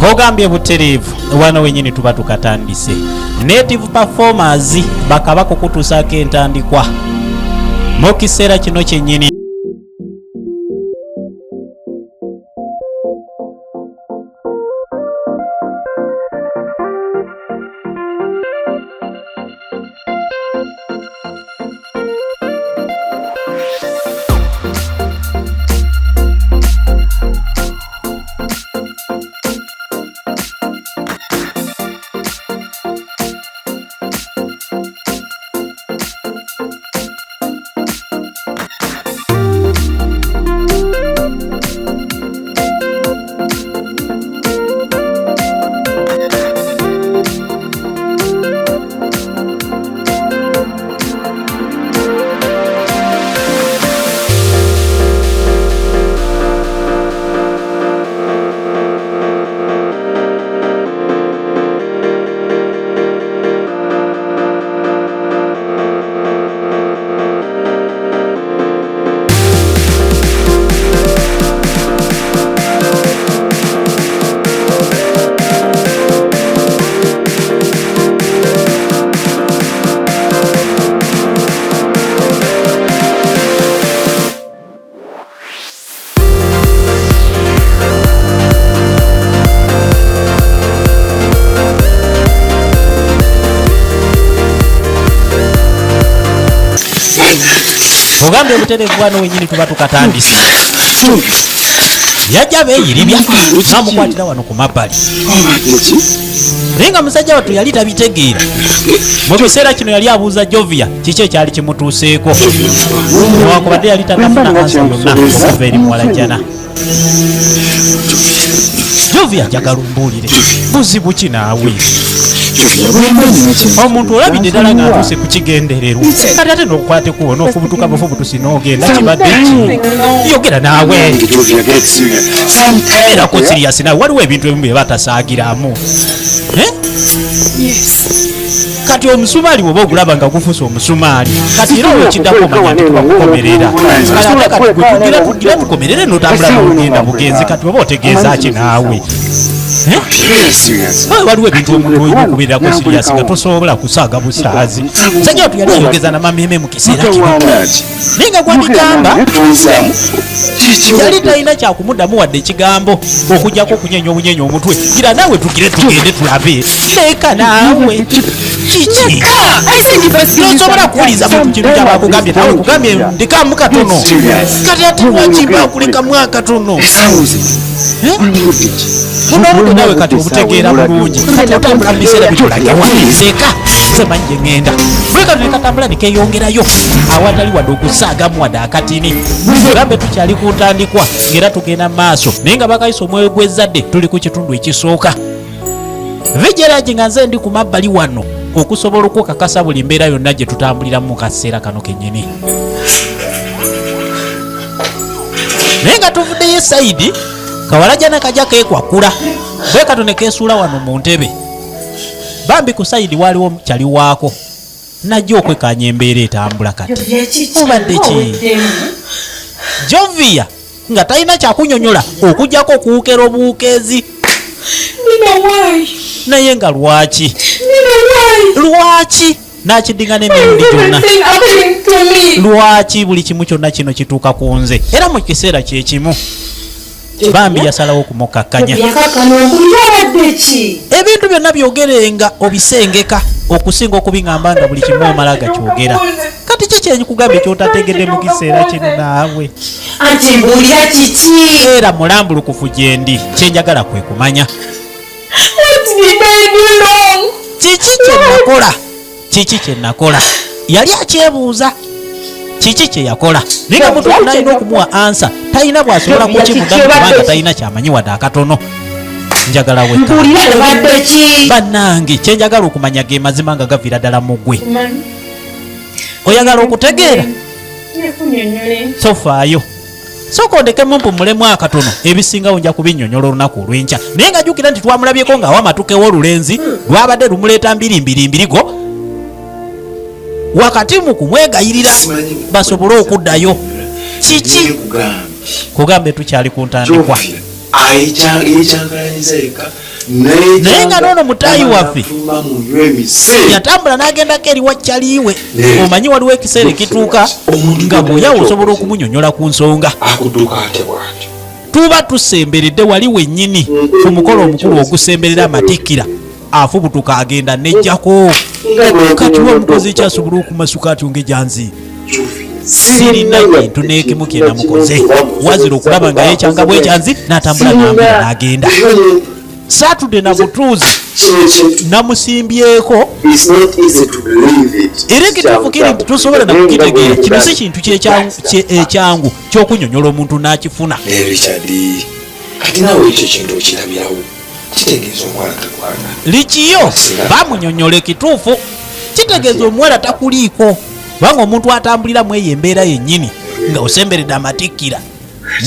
kogambye butereevu wano wenyini tuba tukatandise. Native performers bakaba kukutuusaako entandikwa mu kiseera kino kyennyini. Ogambye obutereevu wano wenyini tuba tukatandise. Yajja beeyiribya namukwatira wano ku mabbali. Naye nga musajja wattu yali tabitegeera. Mu kiseera kino yali abuuza Jovia kiki ekyali kimutuuseeko. Newankubadde yali tanafuna ansa yonna okuva eri muwalajjana. Jovia njagala ombuulire buzibu ki naawe? Omuntu olabidde ddala ng'atuuse ku kigendererwa kati ate n'okukwateko n'ofubutuka bufubutusi n'ogenda kibadde ki? Yogera naawe erako siriyasi nawe waliwo ebintu ebimu bye batasaagiramu. Kati omusumaali bw'oba ogulaba nga gufuuse omusumaali kati era olwekiddako omanya nti tubakukomerera kati tugira tukomerere n'otambula n'ogenda bugenzi kati oba otegeeza ki naawe? Waliwo ebintu omuntu oyinakubirako siriyasi nga tosobola kusaaga busaazi. Musajja wattu yali ayogeza na mameme mu kiseera kino naye nga gwabigamba yali talina kyakumuddamu wadde ekigambo okugyako okunyenya obunyenye omutwe. Gira naawe tugire tugende tulabe. Leeka naawe kiki nosobola kuwuliza muntu kintu kyabakugambye nawe kugambye ndekamu katono kati ate lwakimba okulekamu akatono. Muno nawe kati obutegeera bulungi kati otambula mu biseera bitulagewa leeka semanyi gye ŋŋenda bwe kati nekatambula nekeyongerayo awatali wadde okusaagamu wadde akatini. Gambe tukyali ku ntandikwa ng'era tugenda maaso naye nga bakayisa omwoyo gw'ezzadde tuli ku kitundu ekisooka. Vigeraji nga nze ndi ku mabbali wano okusobola okukakasa buli mbeera yonna gye tutambuliramu mu kaseera kano kennyini. Naye nga tuvuddeyo esayidi Kawalajjana kajja keekwakula bwe katone keesuula wano mu ntebe. Bambi ku sayidi waliwo kyali waako najja okwekanya embeera etambula kati. Obadde ki? Jovia nga talina kyakunyonyola okugyako okuwukera obuwukeezi. Naye nga lwaki? Lwaki? Nakidingana emirundi gyonna. Lwaki buli kimu kyonna kino kituuka ku nze era mu kiseera kye kimu? Bambi yasalawo okumukakkanya. Ebintu byonna byogerenga obisengeka okusinga okubiŋŋamba nga buli kimu omala gakyogera. Kati ki kyenkugambye ky'otategedde mu kiseera kino naawe? Anti mbuulira kiki? Era mulambulukufu gye ndi kyenjagala kwe kumanya. Kiki kyenakola? Kiki kyenakola? Yali akyebuuza kiki kye yakola naye nga muntu alina okumuwa ansa talina bw'asobola kukimuddamu kubanga talina kyamanyi wadde akatono. Njagala wekka bannange kyenjagala okumanya ge mazima nga gaviira ddala mu ggwe. Oyagala okutegeera? So faayo sooka ondekemu mpumulemu akatono ebisingawo nja kubinnyonnyola olunaku olw'enkya naye nga jjukira nti twamulabyeko ng'awa amatukewo olulenzi lwabadde lumuleeta mbirimbirimbirigo wakati mu kumwegayirira basobole okuddayo. Kiki? Kugambe tukyali ku ntandikwa ayichangalanyiza yekka naye nga noono mutaayi waffe yatambula n'agendako eri wakyaliwe. Omanyi waliwo ekiseera ekituuka nga bw'oyawo osobola okumunyonyola ku nsonga. Tuba tusemberedde wali wennyini ku mukolo omukulu ogusemberera amatikkira afubutuka agenda nejjako. Kati wamukoze ekyasobola okumasuka atyo ng'egyanzi sirina kintu n'ekimu kye namukoze wazira okulaba nga yeekyanga bwekyanzi n'atambula n'ambula n'agenda. Saatudde na butuuzi namusimbyeko era ekituufu kiri nti tosobola nakukitegeera. Kino si kintu ekyangu ky'okunyonyola omuntu n'akifuna. Likiyo bamunyonyola ekituufu kitegeeza omuwala takuliiko kubanga omuntu atambulira mu eyo embeera yennyini nga osemberedde amatikkira.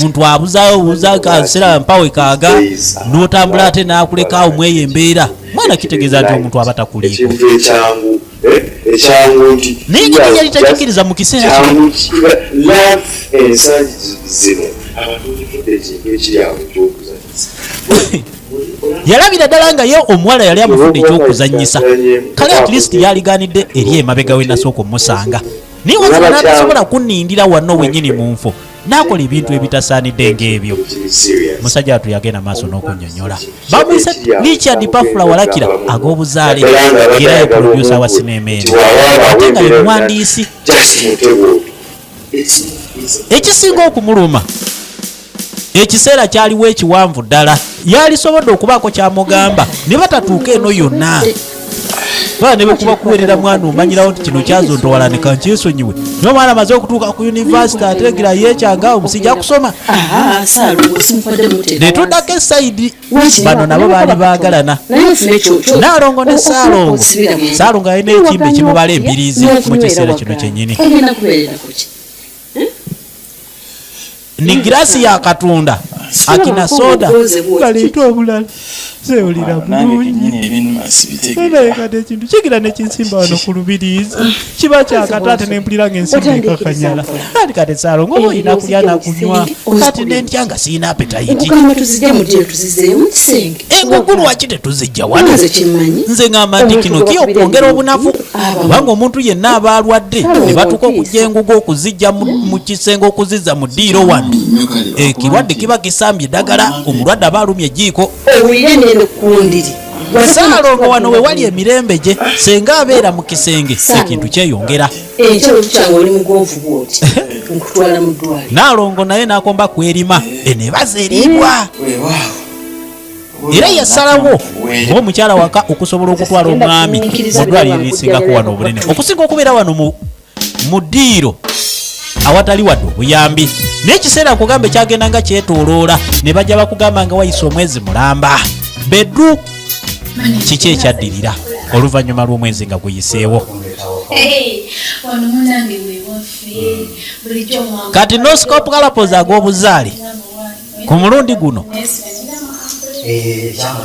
Muntu abuza kansera mpawe kaaga n'otambula ate n'akulekaawo mu eyo embeera. Mwana kitegeeza nti omuntu aba takuliiko. Naye nyini yali takikkiriza mu kiseera kino. Yalabira ddala nga ye omuwala yali amufudde ekyokuzannyisa. Kale at least yaligaanidde eri emabega we nasooka omusanga. Naye wazira n'atasobola kunnindira wano wennyini mu nfo. N'akola ebintu ebitasaanidde ng'ebyo. Musajja watu yagenda maaso n'okunnyonnyola. Bamuyise Richard Pafula Walakira ag'obuzaale era ye producer wa sinema eno ate nga ye muwandiisi. Ekisinga okumuluma ekiseera kyaliwo ekiwanvu ddala. Yalisobodde okubaako kyamugamba ne batatuuka eno yonna. Baa ne bekuba kuweerera mwana omanyirawo nti kino kyazontowala ne kankyesonyiwe. N'omwana amaze okutuuka ku yunivasite ategira yeekyanga omusijja kusoma. Ne tuddako esayidi. Bano nabo baali baagalana. Naalongo ne Saalongo. Saalongo alina ekimbe ekimubala embiriizi mu kiseera kino kyennyini. Ni girasi ya Katonda akina soda baleeta obulala zeolira bulungi naye kati ekintu kigira nekinsimba wano ku lubiriizi kiba kyakata ate nempulira ng'ensimba ekakanyala ati kati Saalongo oba olina kulya nakunywa kati nentya nga siina apetayiti engugulu waki tetuzijja wano nze ngamba nti kino kiyokwongera obunafu kubanga omuntu yenna aba alwadde ne batuuka okujja engugu okuzijja mu kisenge okuzizza mu ddiiro wano ekirwadde kiba kisambye eddagala omulwadde aba alumye ejiiko. Saalongo wano we wali emirembe gye senga abeera mu kisenge ekintu kyeyongera. Naalongo naye n'akomba kwerima eneebaza eriibwa era yasalawo ng'omukyala waka okusobola okutwala omwami mu ddwaliro erisingako wano obunene okusinga okubeera wano mu ddiiro awatali wadde obuyambi. N'ekiseera nkugamba ekyagenda nga kyetooloola ne bajja bakugamba nga wayise omwezi mulamba. Beddu kiki ekyaddirira oluvannyuma lw'omwezi nga guyiseewo. Kati noscope galapozi ag'obuzaale ku mulundi guno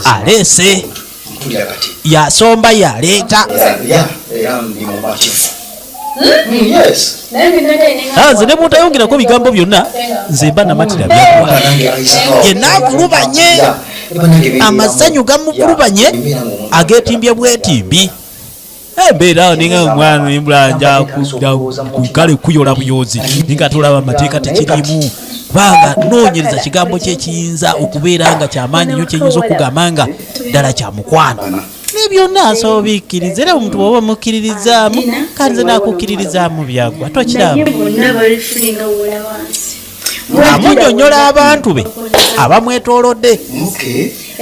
aleese yasomba yaleeta. Nze ne bw'otayongerako bigambo byonna nze mba namatira byaggwa. Yenna avulubanye amasanyu gamuvulubanye ageetimbye bwetimbi. Embeera ninga omwana embulanja kale kuyola buyozi ninga tolaba amateeka tekirimu kubanga noonyereza kigambo kye kiyinza okubeera nga kyamaanyi nnyo kyenyinza okugamba nga ddala kyamukwano. Byonna asobola bikkiriza era omuntu bw'oba mukkiririzaamu kale nze nakukkiririzaamu byaggwa tokiraba. Amunyonnyola abantu be abamwetoolodde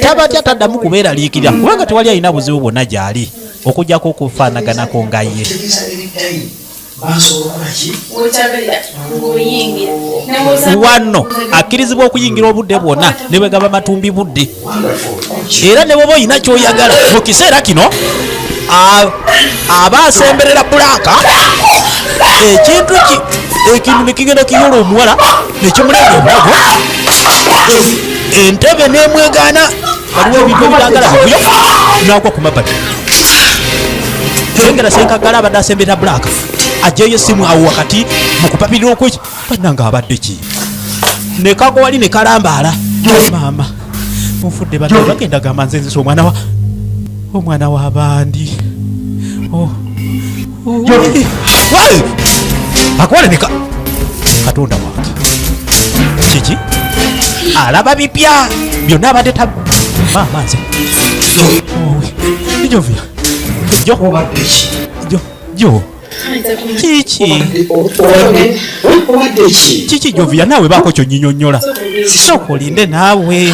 tabatya taddamu kubeeraliikirira kubanga tewali alina buzibu bwonna gy'ali okuggyako okufaanaganako nga ye. Wano akkirizibwa okuyingira obudde bwonna ne bwe gaba matumbi budde era ne bwoba olina ky'oyagala mu kiseera kino aba asemberera bbulaaka ekintu ekintu ne kigenda kiyola omuwala ne kimulenga obulago entebe n'emwegaana waliwo ebintu ebitagala bikuyo n'agwa ku mabbali. Engera senkagala abadde asemberera bbulaaka ajjayo essimu awo wakati mu kupapirira okweki bannanga abadde ki ne kago wali ne kalambaala maama munfudde bano bagenda gamba nze nzisa omwana w'abandi akuwalemeka katonda wange kiki alaba bipya byonna abadde maama nze jovia jo kiki jovia naawe baako kyonyinyonnyola sooka olinde naawe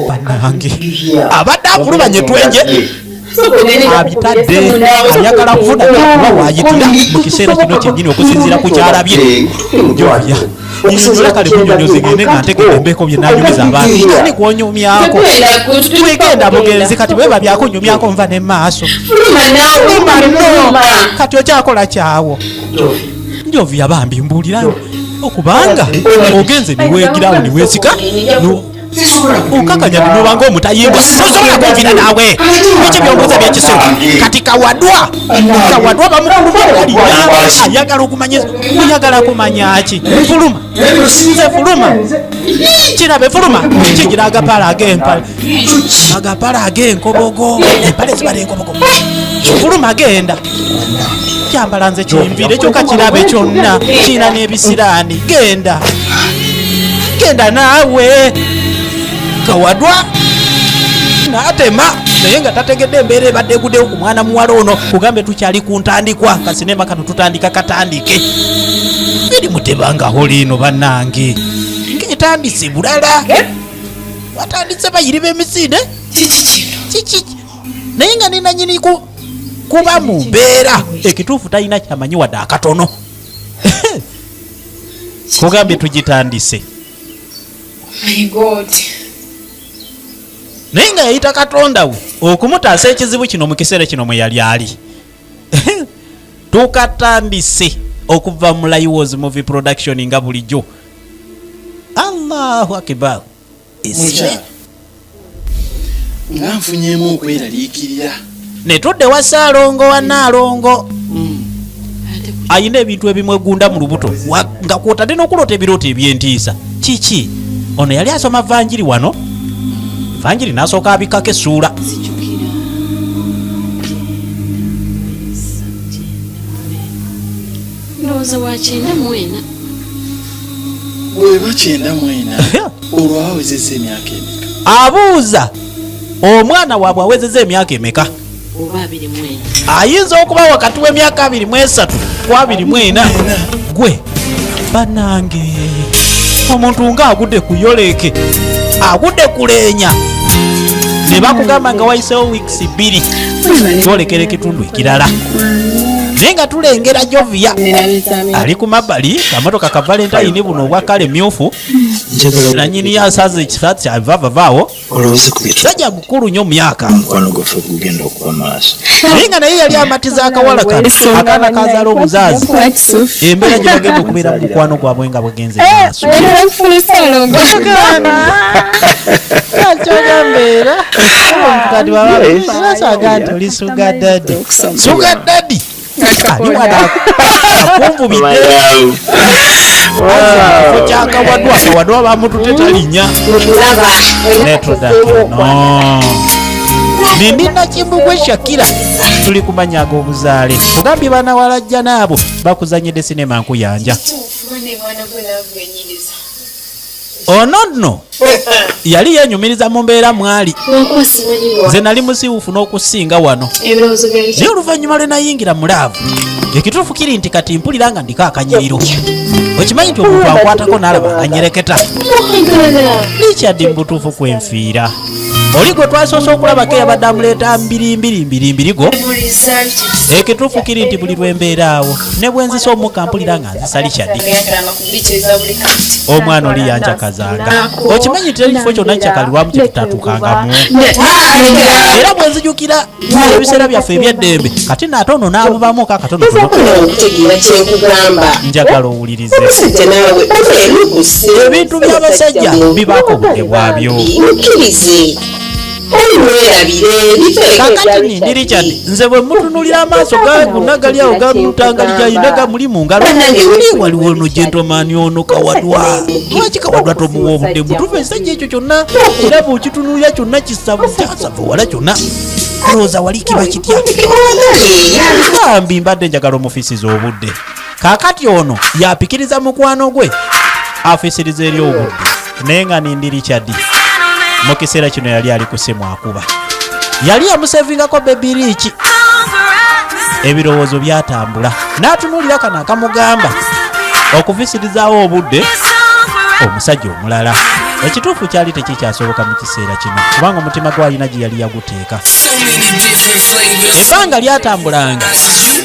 bannange abadde akulubanye twenje abitadde ayagala kufuna kuba waayitira mu kiseera kino kyennyini okusinziira ku kyalabye jovia nyinyola kale kunyonyozi gende nga ntegedde embeeko bye nanyumiza abantu ani kwonyumyako twegenda mugenzi kati bweba byakunyumyako nva ne maaso kati okyakola kyawo njovia bambi mbuulira okubanga ogenze niweegirawo niweesika okakanya binobanga omutayimbwa sosobola kunvira naawe biki byombuuza byekisiro kati kawadwa bamukulumalina ayagala okumanyiza oyagala kumanya ki fuluma nze fuluma kirabe fuluma kigira agapala ag'enkobogo empale zibala enkobogo fuluma genda kyambala nze kinviire kyokka kirabe kyonna kiina n'ebisiraani genda naawe kawadwa n'atema naye nga tategedde embeera ebadde eguddewo ku mwana muwala ono kugambe tukyali ku ntandikwa kasinema kano tutandika katandike biri mutebangaho liino bannange ng'etandise bulala watandise bayiri b'emisinde kiki naye nga nenanyini kuba mu mbeera ekituufu talina kyamanyi wadde akatono kugambye tugitandise naye nga yayita katonda we okumutaasa ekizibu kino mu kiseera kino mwe yali ali tukatandise okuva mu Laiwoz movie production nga bulijjo. Allahu akbar. Nga nfunyemu okweraliikirira netudde wa Ssaalongo wa Nnaalongo ayina ebintu ebimwegunda mu lubuto nga kwotadde n'okulota ebirooto ebyentiisa. Kiki ono yali asoma vanjiri wano, vanjiri n'asooka abikkako essuula. Ndowooza wa 94 bweba 94 olwo awezezza emyaka emeka? Abuuza omwana waabwe awezezza emyaka emeka? Oba 24. Ayinza okuba wakati w'emyaka 23 ku 24. Gwe banange omuntu ng'agudde ku yoleke, agudde kuleenya, ne bakugamba nga wayiseewo wiikisi 2 kyolekera ekitundu ekirala. Naye nga tulengera Jovia ali ku mabbali kamotoka ka Valentine buno obwa kale myufu nanyini yasaze ekisaati kya vavavaawo sajja mukulu nnyo myaka naye nga naye yali amatiza akawala kano akaana kazaala obuzaazi embeera gye bagenda okubeera mu mukwano gwabwe nga bwegenze maaso akyogambeera kati babasaga nti oli sugadadi sugadadi akumvubidde kyakawadwa bamutute talinya netodatono nindina kimbugwe Shakira tuli kumanyaga obuzaale kugambye baana walajja naabo bakuzanyidde sinema nkuyanja ono nno yali yenyumiriza mu mbeera mwali nze nali musiiwufu n'okusinga wano naye oluvannyuma lwe nayingira mu laavu ekituufu kiri nti kati mpulira nga ndiko akanyiriro okimanyi nti omuntu akwatako n'alaba akanyereketa likyaddi mu butuufu kwenfiira oli gwe twasoose okulabako eyabadde amuleeta mbirimbirimbirimbirigo ekituufu kiri nti buli lwembeera awo ne bwe nzisa omukka mpulira nga nzisa likyaddi omwana oli yanjakazanga okimanyi nti ekifo kyonna kikyakalirwamu kyekutatuukangamu era bwe nzijukira ebiseera byaffe ebyeddembe kati naate ono n'abubamu kakatono njagala owulirize ebintu by'abasajja bibaako obudde bwabyo kakati ndiri kyati nze bwe mutunulira amaaso gaguna gali awo gamutangali gyayina gamuli mu ngalo waliwo ono gentleman ono kawadwa lwaki kawadwa tomuwa obudde mutufe esajja ekyo kyonna era bwekitunulira kyonna kisavu kyasavu wala kyonna lowooza wali kiba kitya bambi mbadde njagala omufisiza obudde kakati ono yapikiriza mukwano gwe afisiriza eri obudde naye nga nindiri kyaddi mu kiseera kino yali ali kusimu akuba yali amusevingako bebiriiki ebirowoozo byatambula n'atunuulira kano akamugamba okufisirizaawo obudde omusajja omulala ekituufu kyali tekikyasoboka mu kiseera kino kubanga omutima gwalina gye yali yaguteeka ebbanga lyatambulanga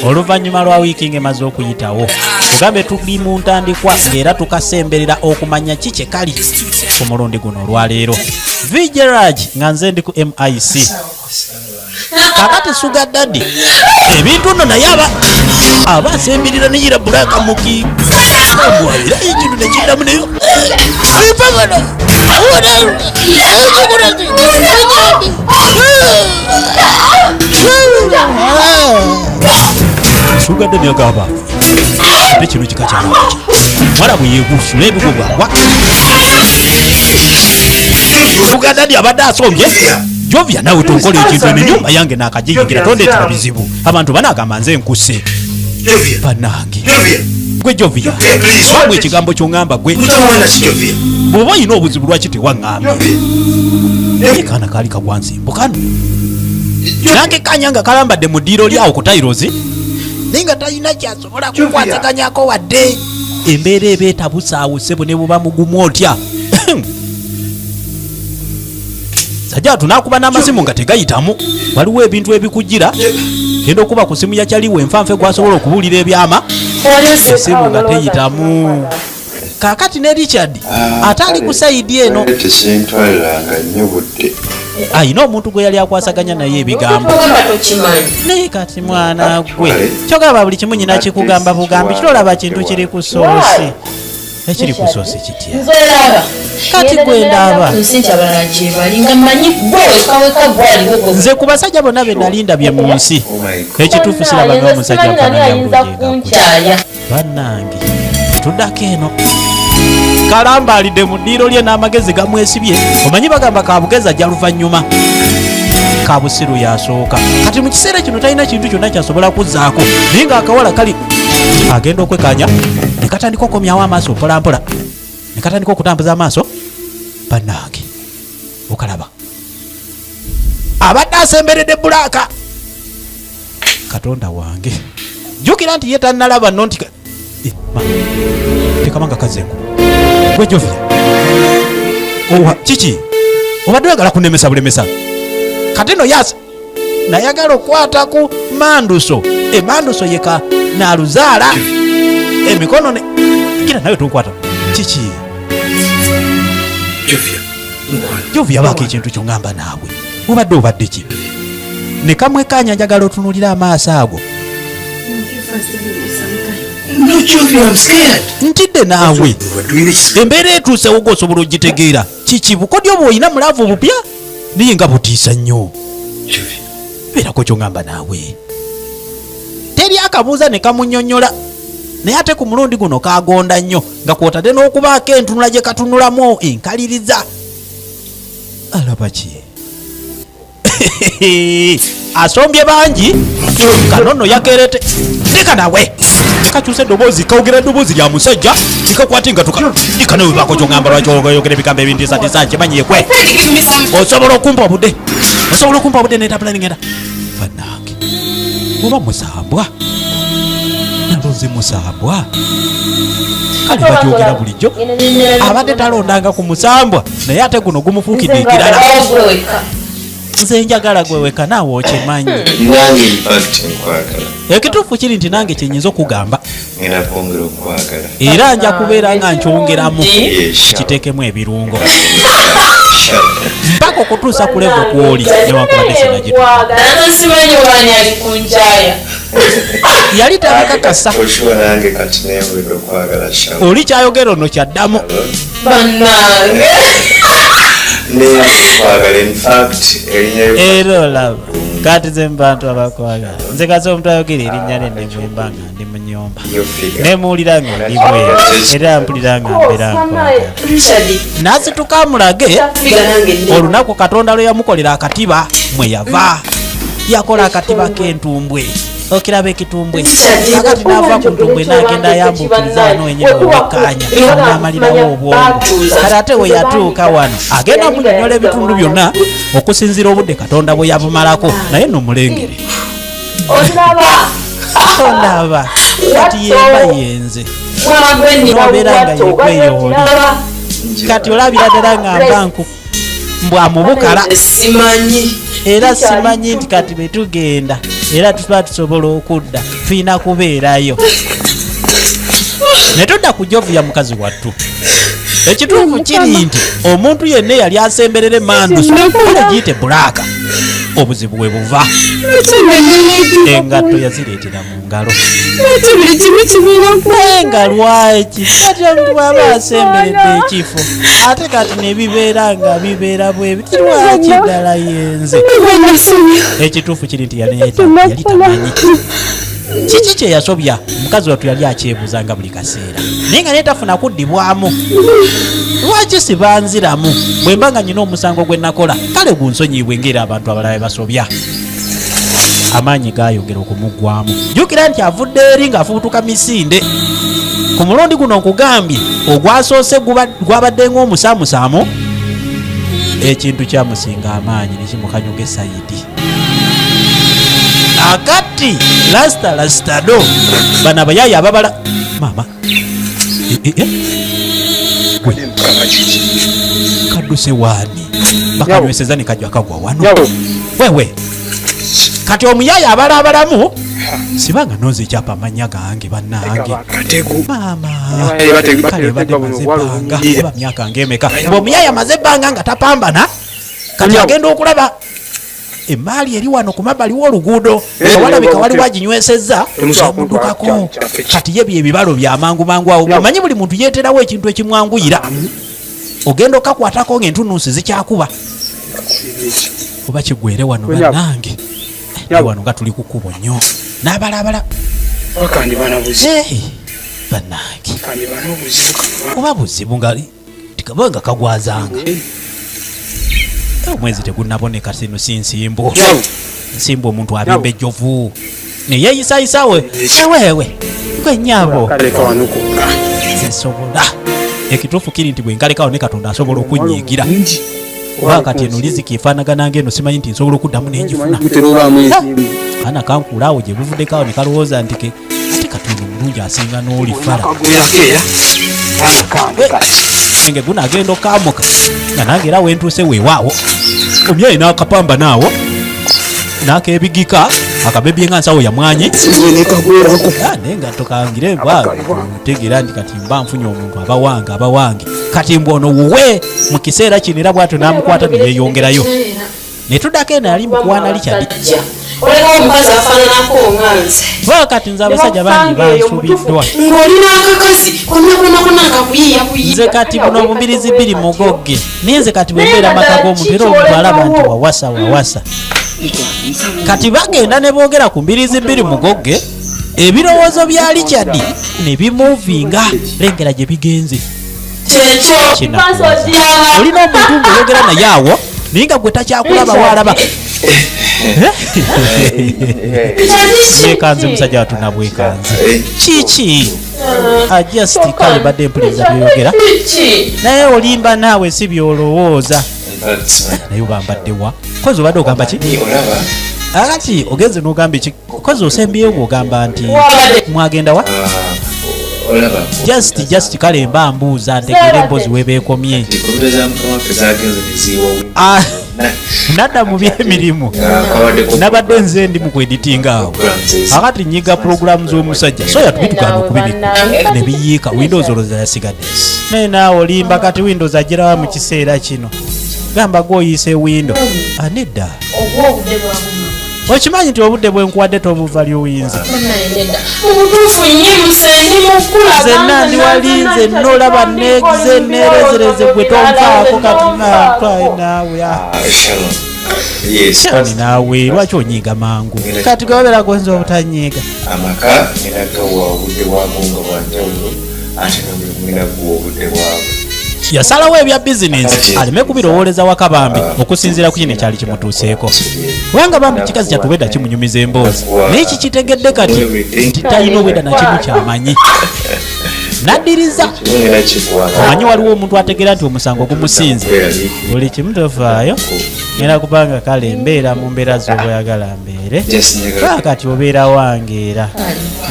oluvannyuma lwa wiiki ng'emaze okuyitawo tugambe tuli mu ntandikwa ng'era tukasemberera okumanya ki kye kali ku mulundi guno olwaleero vigeraj nga nze ndi ku mic kakati suga daddi ebintu nno naye aba asemberera neyira bulaka muki amwalira ekintu nekiddamu nayo suga daddi agamba ate kino kika kyalaki mwala bwe yeegusula ebigogwagwa suga daddi abadde asombye Jovia nawe tonkola ekintu enyumba yange nakagiyingira tondeetera bizibu abantu banagamba nze nkuse banange gwe Jovia wabwe ekigambo kyongamba gwe bw'oba olina obuzibu lwaki tewaŋŋambye kaana kaali kagwansimbukano nange kanyanga kalambadde mu ddiiro lyawo ku tairozi naye nga talina kyasobola kukwataganyako wadde embeera eba etabusaawuse bwe ne buba mugumu otya sajja tunakuba n'amasimu nga tegayitamu waliwo ebintu ebikujjira genda okuba ku simu yakyaliwo enfanfe gwasobola okubuulira ebyama esimu nga teyitamu kakati ne Richard ate ali ku sayidi eno ayina omuntu gwe yali akwasaganya naye ebigambo naye kati mwana gwe kyogamba buli kimu nyina kikugamba bugambi kitolaba kintu kiri ku soosi ekiri ku soosi kitya kati gwe ndaba nze ku basajja bonna be nalinda bye mu nsi ekituufu sirabaga omusajja mpanayabulujenga bannange tuddako eno kalambalidde mu ddiiro lye n'amagezi gamwesibye omanyi bagamba kabugezi ajja luvannyuma kabusiru yasooka kati mu kiseera kino talina kintu kyonna kyasobola kuzzaako naye nga akawala kali agenda okwekanya ne katandika okomyawo amaaso mpolampola ne katandika okutambuza amaaso bannange okalaba abadde asemberedde bulaaka katonda wange jjukira nti ye tannalaba nno nti tekamanga kazengu gwe Jovia owa kiki obadde oyagala kunemesa bulemesa kati no yasa nayagala okwata ku manduso emanduso yeka naluzaala emikono ne kira nawe tukwata kiki Jovia baako ekintu kyongamba naawe obadde ki ne kamwekanya njagala otunulira amaaso ago ntidde naawe embeera etuusewo gwosobola ogitegeera kiki bukodyo bw'olina mulaavu bupya naye nga butiisa nnyo beerako kyongamba naawe teri akabuuza ne kamunyonnyola naye ate ku mulundi guno kagonda nnyo nga kwotadde n'okubaako entunula gye katunulamu enkaliriza alaba ki asombye bangi kanono yakerete leka nawe nekakyusa eddoboozi kawogera eddoboozi lya musajja nikakwate nga leka nawe baako kyongamba lwaki oyogera ebigambo ebintisatisa nkimanyiyekwe osobola okumpa obudde netambula ningenda bannange oba musambwa nalonze musambwa kale bajogera bulijjo abadde talondanga ku musambwa naye ate guno gumufuukidde ekirala nze njagala gwe weka naawe okimanyi ekituufu kiri nti nange kyenyinza okugamba era nja kubeera nga nkyongeramu kiteekemu ebirungo mpaka okutuusa ku levo kwoli newankubadde sinagituuka yali tabakakasa oli kyayogera ono kyaddamu nekwagala infact era olaba kati ze mubantu abakwagala nze kazi omuntu ayogera erinnya lye nemwemba nga ndi mu nnyumba nemuwulira nga ndi bweru era mpulira nga mbeera nkwagala nazituka mulage olunaku Katonda lwe yamukolera akatiba mwe yava yakola akatiba k'entumbwe okiraba ekitumbwe akati n'ava ku ntumbwe n'agenda ayambuukiriza wano wenyini wewekkaanya n'amalirawo obwongo kati ate we yatuuka wano agenda munyonyola ebitundu byonna okusinziira obudde Katonda bwe yabumalako naye n'omulengere ondaba kati yemba yenze nobeera nga yegweyooli kati olabira ddala ngamba mbwa mubukala era simanyi nti kati betugenda era tuba tusobola okudda tulina kubeerayo ne tudda ku jovu ya mukazi wattu ekituufu kiri nti omuntu yenna yali asemberera emandusu ale giyite bulaka obuzibu bwe buva engatto yazireetera mu ngalo naye nga lwaki kati omuntu bw'aba asemberedde ekifo ate kati ne bibeera nga bibeera bwebiti lwaki ddala yenze ekituufu kiri nti yali tamanyi kiki kye yasobya omukazi wattu yali akyebuuzanga buli kaseera naye nga naye tafuna kuddibwamu lwaki sibanziramu bwe mba nga nyina omusango gwe nakola kale gunsonyiibwe ng'era abantu abalala basobya amaanyi gaayongera okumuggwamu jjukira nti avudde eri ng'afuutuka misinde ku mulundi guno nkugambye ogwasoose gwabadde ng'omusaamusaamu ekintu kyamusinga amaanyi ne kimukanyoga esayidi akati lasitado bano abayaayi ababala maama kadduse waani bakanyweseza ne kajja kagwa wano wewe kati omuyaaya abalaabalamu sibanga noze ekyapa amanya gange bannange maama kale badde maze ebbanga oba myaka ng'emeka bw'omuyaaya amaze ebbanga nga tapambana kati agenda okulaba emaali eri wano ku mabbali w'oluguudo awalabika waliwo aginywesezza amuddukako kati ye byebibalo byamangumangu awo omanyi buli muntu yeeterawo ekintu ekimwanguyira ogenda okakwatako ng'entunuusi zikyakuba oba kigwere wano bannange wano nga tuli ku kkubo nnyo n'abalabala bannange oba buzibu nga tikaba nga kagwazanga omwezi tegunnaboneka sino si nsimbu nsimbu omuntu abimba ejjovu neyeeyisayisawe eweewe gwenyabo nsobola ekituufu kiri nti bwe nkalekawo ne Katonda asobola okunyiigira oba kati eno liziki efaanagana ng'eno simanyi nti nsobola okuddamu n'enjifuna ana kankulaawo gye buvuddekawo ne kalowooza nti ate Katonda omulungi asinga n'olifala enge guno agenda okamuka nga nange era wentuuse weewaawo omyayi n'akapamba naawo n'akebigika akabebye nga nsawo yamwanye naye nga tokangire tegeera nti kati mba nfunye omuntu abawange kati mbw ono wuwe mu kiseera kino era bwatyo n'amukwata ne yeeyongerayo ne tuddako eno yali mukwana likyali ba kati nze abasajja bangi bansubiddwa nze kati buno omubirizi bbiri mugogge naye nze kati bwe mbeera maka g'omuntu era omuntu alaba nti wawasa kati bagenda ne boogera ku mbirizi bbiri mugogge ebirowoozo bya Richard ne bimuvinga lengera gye bigenze olina omuntu ng'oyogera naye awo naye nga gwe takyakulaba walaba bwekanze musajja watu nabwekanze kiki ajasti kale badde mpuliriza byoyogera naye olimba naawe si byolowooza naye obambaddewa kozi obadde ogamba ki akati ogenze n'ogamba eki kozi osembyeyo bw'ogamba nti mwagenda wa just kale mba mbuuza ntegere empozi webeekomye nadda mu byemirimu nabadde nze ndi mu kweditinga awo akati nyiga puroguramu z'omusajja so yatubitugaana okubibiku ne biyiika Windows olowooza yasigadde naye naawe olimba kati Windows agerawa mu kiseera kino gamba gwoyiise windo anedda okimanyi nti obudde bwenkuwadde tobuva ly'oyinza mubutuufu nnyo musendi mukula zenna ndi wali nze nolaba negize nerezereze gwe tonfaako kati naawe Shani naawe lwaki onyiiga mangu kati gwe wabeera gonza obutanyiiga amaka nagawa obudde bwabwo nga bwanjawulo ate nagawa obudde bwabwo yasalawo ebya bizinensi aleme kubirowooleza wakabambi okusinziira ku kino ekyali kimutuuseeko kubanga bambi kikazi kyatubedda kimunyumiza emboozi naye kikitegedde kati nti talina obwedda nakimu kyamanyi naddiriza omanyi waliwo omuntu ategeera nti omusango gumusinze buli kimu tofaayo era kubanga kale embeera mu mbeera z'obweyagala mbeere kati obeera wange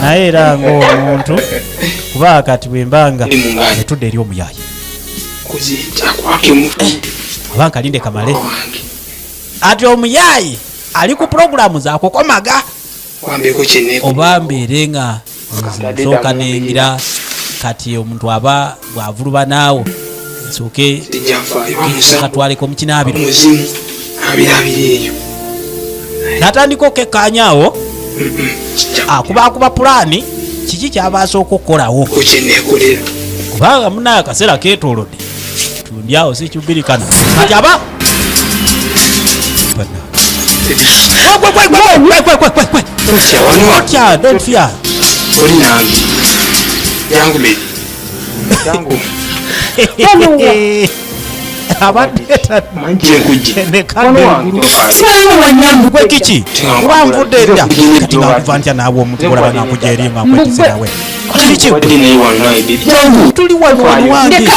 naye era ng'omuntu kuba kati bwembanga etudde eri omuyaayi oba nkalinde kamale ati omuyaayi ali ku pulogulaamu zakukomaga oba mbeere nga nsooka nengira kati omuntu aba bwavuluba naawo nsooke katwaleko mu kinaabiro natandika okekkaanyaawo akubakuba pulaani kiki kyabaasa okukolawo kubanga munaye akaseera ketolodde tundyawo si kyubirikana kati aba otya don't fear oli nange jangu gwe kiki wanvudde edda kati ngakuva ntya naawe omuntu olaba nakuja eri nga nkwetiserawe tuli wano wange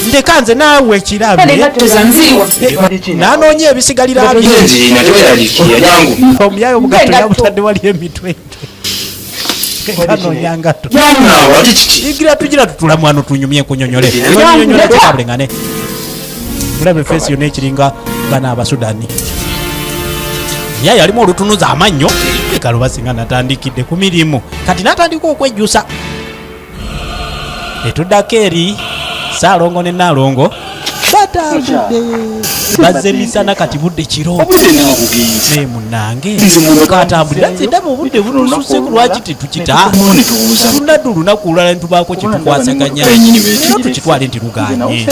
ndeka nze naawe ekirabye nanoonya ebisigalira bye omuyayi omugato yabutadde wali emitwe kanoonya ngato igira tugira tutula mwano tunyumye enkunyonyole nyonyole tekabulengane mulabe feesi yonna ekiringa bana abasudani yaye alimu olutunuza amannyo ekalo basinga natandikidde ku mirimu kati natandika okwejjusa netuddako eri Saalongo ne Naalongo batambudde bazze emisana kati budde kiro naye munnange katambulira nze ndaba obudde butususeku lwaki tetukita tunadde olunaku olulala netubaako kyetukwasaganya era tukitwale nti luganye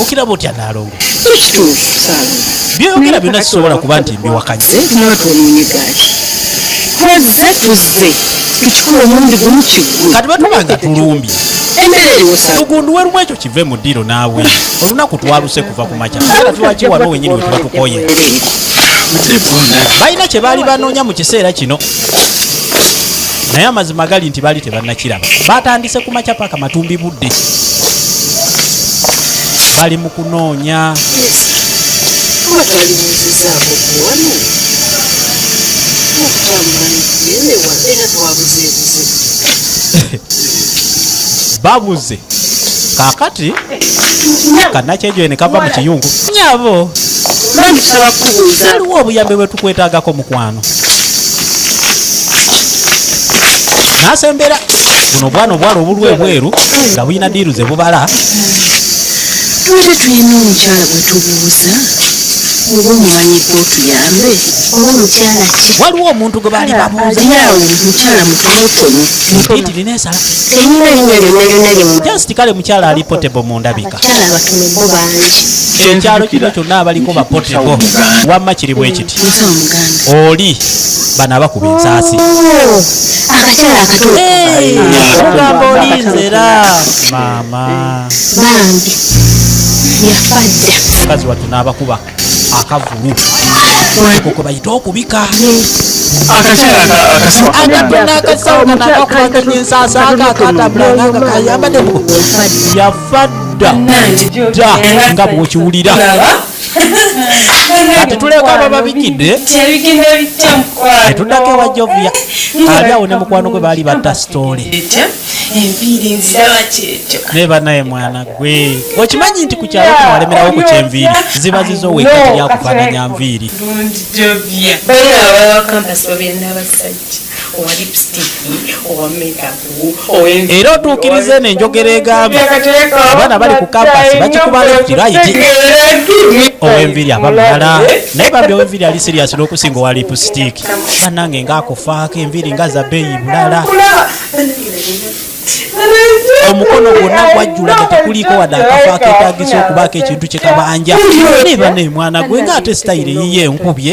okiraba otya Naalongo byoyogera byonna sisobola kuba nti mbiwakanye kati batubanga tulumbye tugunduwe lumu ekyo kive mu ddiro naawe olunaku twaluse kuva ku makya era tuwaki wano wenyini we tuba tukoye balina kye baali banoonya mu kiseera kino naye amazima gali nti baali tebannakiraba batandise ku makya paka matumbi budde bali mu kunoonya babuze kakati kanakyejo ne kava mu kiyungu nyabo aliwo obuyambe bwe tukwetaagako mukwano nasembera buno bwana obwala obulwa ebweru nga bulina diiru ze bubala tubadde tulina omukyala gwe tubuuza oba omumanyiiko otuyambe oba mukyala ki waliwo omuntu gwe baali babuuza aliawo mukyala mutonotono mpitiri nesala terina linnya lyonna lyonna just kale mukyala ali potable mu ndabika abakyala abatono bo bangi ekyalo kino kyonna abaliko ba potable wamma kiri bwe kiti musawo muganda oli bano abakuba ensaasi akakyala akatono ogamba olinzera maama bambi yafa dda mukazi wattu n'abakuba akavulu kwe bayita okubika agatona akasawo kano akakubaganya ensaasi akakatambula nga kayambadde yafa dda nga bw'okiwulira kati tuleka aba babikidde netuddako ewa Jovia ali awo ne mukwano gwe baali batta sitoole ne banaye mwana gwe okimanyi nti ku kyalo kuno walemerawo ku kyenviiri ziba zizo weka teryakufaananya nviiri owa lipstick owa makeup era otuukirize n'enjogera egambye abaana bali ku kampasi bakikuba left right ow'enviri abamala naye bambi ow'enviri ali serious n'okusinga owa lipstick bannange ng'akufaako enviri nga za bbeeyi bulala omukono gwonna gwajjula nga tekuliiko wadde akafaako etaagisa okubaako ekintu kye kabanja neba n'emwana gwe ng'ate sitayire yiye enkubye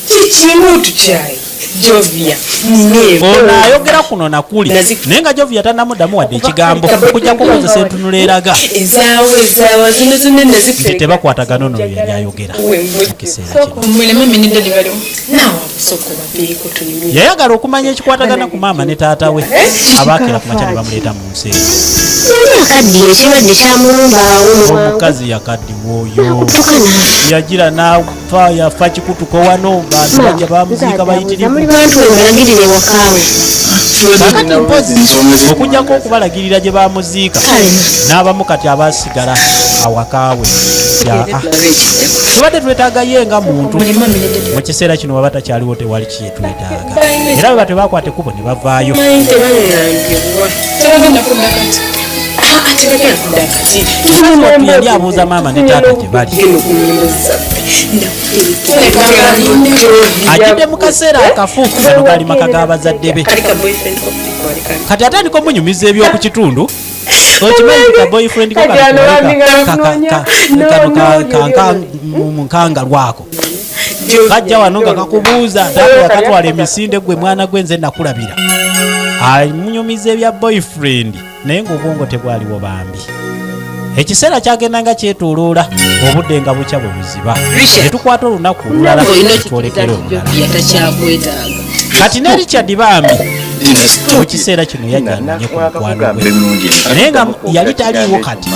kikimu tukyayi Jovia ono ayogera kuno nakuli naye nga Jovia tannamuddamu wadde ekigambo kujja kukozesa entunula eraga ezaawa zino zonna nti tebakwatagana ono yali ayogera mu kiseera kino yayagala okumanya ekikwatagana ku maama ne taata we abaakera ku makya ne bamuleeta mu nsi omukazi yakaddiwa oyo yagira nafa yafa kikutuko wano bantu bajja bamuziika bayitirivu kakati mpozi okujjako okubalagirira gye bamuziika n'abamu kati abasigala awakaawe tubadde twetaagayo nga muntu mu kiseera kino baba takyaliwo tewali kyetwetaaga era bwe batebakwata ekkubo ne bavaayo yali abuuza maama ne taata gye bali ajjidde mu kaseera akafu gano gali maka g'abazadde be kati atandika omunyumiza ebyoku kitundu okimanyi ka boyfriend ko munkanga lwako kajja wano nga kakubuuza taata yakatwala emisinde gwe mwana gwe nze nakulabira amunyumiza ebya boyfriend naye ng'obwongo tebwaliwo bambi ekiseera kyagenda nga kyetooloola obudde nga bukya bwe buziba ne tukwata olunaku olulala twolekera omulala kati ne Richard bambi mu kiseera kino yajjanye ku mukwano gwe naye nga yali taliiwo kati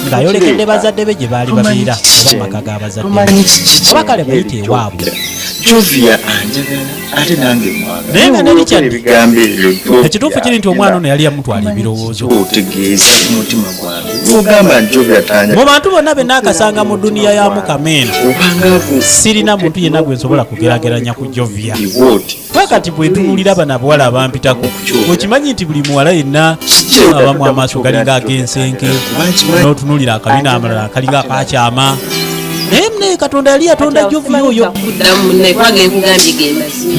ng'ayolekedde bazadde be gye baali babeera oba maka g'abazadde be oba kale bayite ewaabwe naye nga ne Richard ekituufu kiri nti omwana ono yali yamutwala ebirowoozo mu bantu bonna be naakasanga mu duniya ya Mukamena sirina muntu yenna gwe nsobola kugerageranya ku Jovia kati bwe ntunulira bano abawala abampitako okimanyi nti buli muwala yenna abamu amaaso galinga ag'ensenke n'otunulira akabina amalala akalinga akakyama naye Katonda yali yatonda Jovia oyo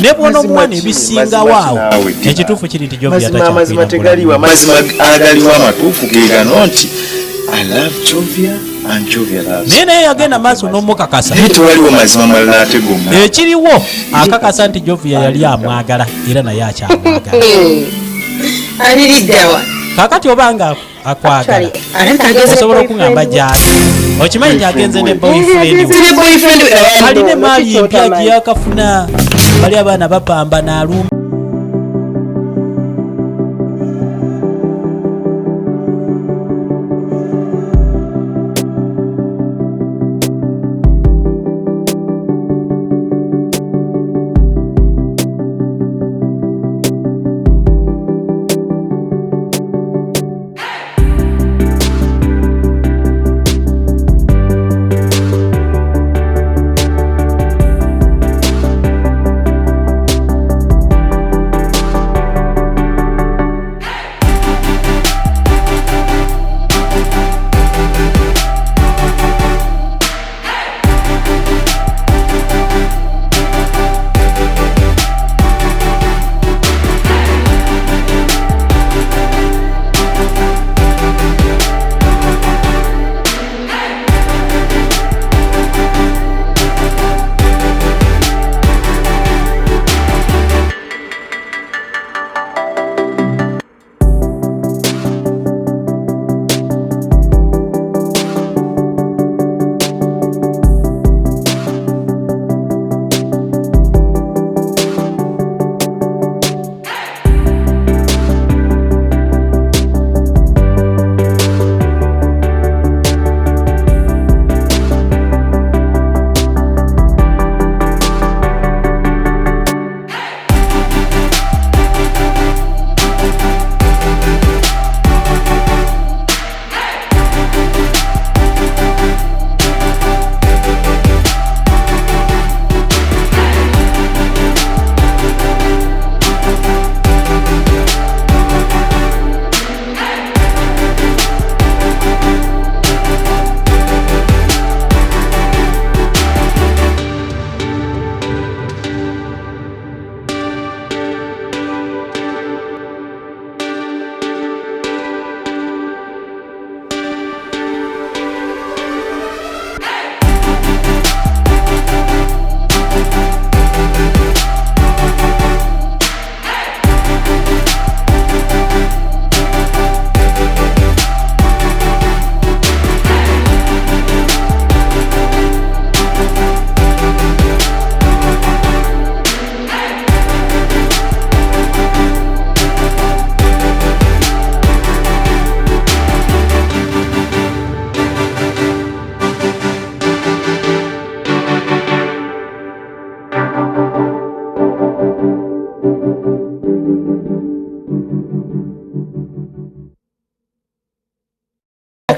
ne bwona omwana ebisingawo awo ekituufu kiri nti Jovia takyagaliwo amatuufu ge gano nti I love Jovia and Jovia loves me. Naye yagenda maaso n'omukakasa tewaliwo mazima malala ate gonna ekiriwo akakasa nti Jovia yali amwagala era naye akyamwagala aliriddawa kakati obanga akwagala osobola okuŋŋamba gyali okimanyi nti agenze ne boyfriend alina emaali empya gye yakafuna bali abaana bapamba n'aluma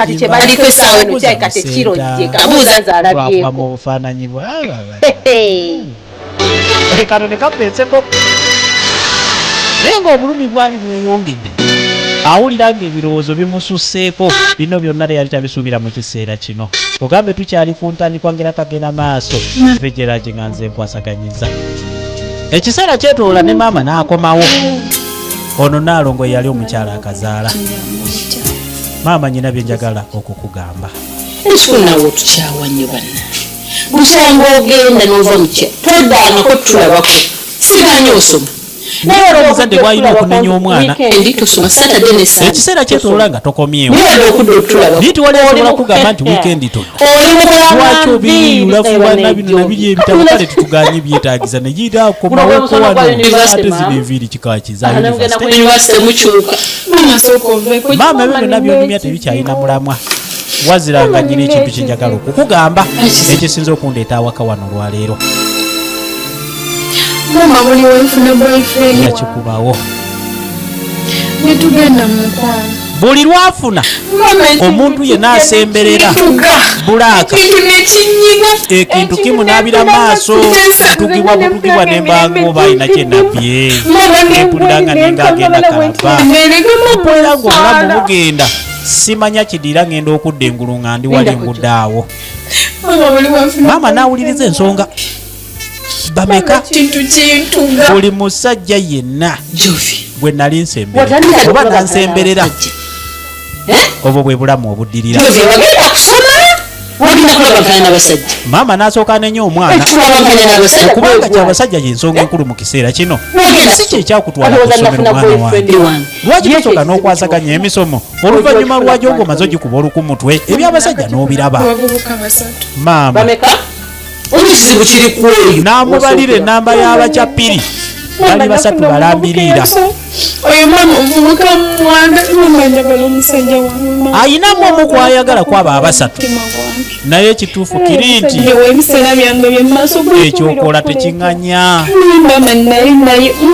kati kye baliko essaawa eno kyayi kati kirojje kabuuza zaalabyeko mu bufaananyi bwe kano ne kapeeseko naye ng'obulumi bwali bweyongedde awulira ng'ebirowoozo bimususseeko bino byonna teyali tabisuubira mu kiseera kino ogambe tukyali ku ntandikwa ngera kagenda maaso vejeraje nga nze nkwasaganyiza ekiseera kyetoola ne maama n'akomawo ono Naalongo yali omukyala akazaala maama nyina bye njagala okukugamba ekiko nawe otukyawa nnyo banna busanga ogenda n'ova mukya toddaanako tulabako siganya osoma naye omuzadde bw'alina okunenya omwana tosoma Saturday ne Sunday ekiseera kyetoola nga tokomyewo niwali okudda otulabako naye tewali asobola kugamba nti wiikendi todda lwaki obiyulafuba nabino nabiri ebitabo kale tutuganye byetaagiza ne giraakomawoko wano ate zino enviiri kikaki za maama ebyo byonna byonyumya tebikyalina mulamwa wazira nga nyina ekintu kye njagala okukugamba ekisinza okundeeta awaka wano olwaleero mama buli wenfuna boyfriend yakikubawo netugenda mukwano buli lwafuna omuntu yenna asemberera bulaaka ekintu kimunaabira maaso tugibwa nembanga oba alina kyenabye empulira nga ninga agenda kalaba empulira ngaobulamu bugenda simanya kidira ngenda okudda engulu nga ndi wali ngudde awo maama naawuliriza ensonga bameka buli musajja yenna gwe nali nsembere oba nansemberera obwo bwe bulamu obuddirira maama n'asooka nenya omwana okubanga kyabasajja yensonga enkulu mu kiseera kino si kyekyakutwala ku ssomero mwana wange lwaki tosooka n'okwasaganya emisomo oluvannyuma lwagyo ng'omaze ogikuba oluku mutwe ebyabasajja n'obiraba maama n'amubalira ennamba y'abakyapiri bali basatu balambirira oyo mama omuvubuka mwanda mama njagala omusajja wange ayinamu omu kwayagala kwaba abasatu naye ekituufu kiri nti ebiseera byange byemaaso ekyokola tekiŋŋanya mama naye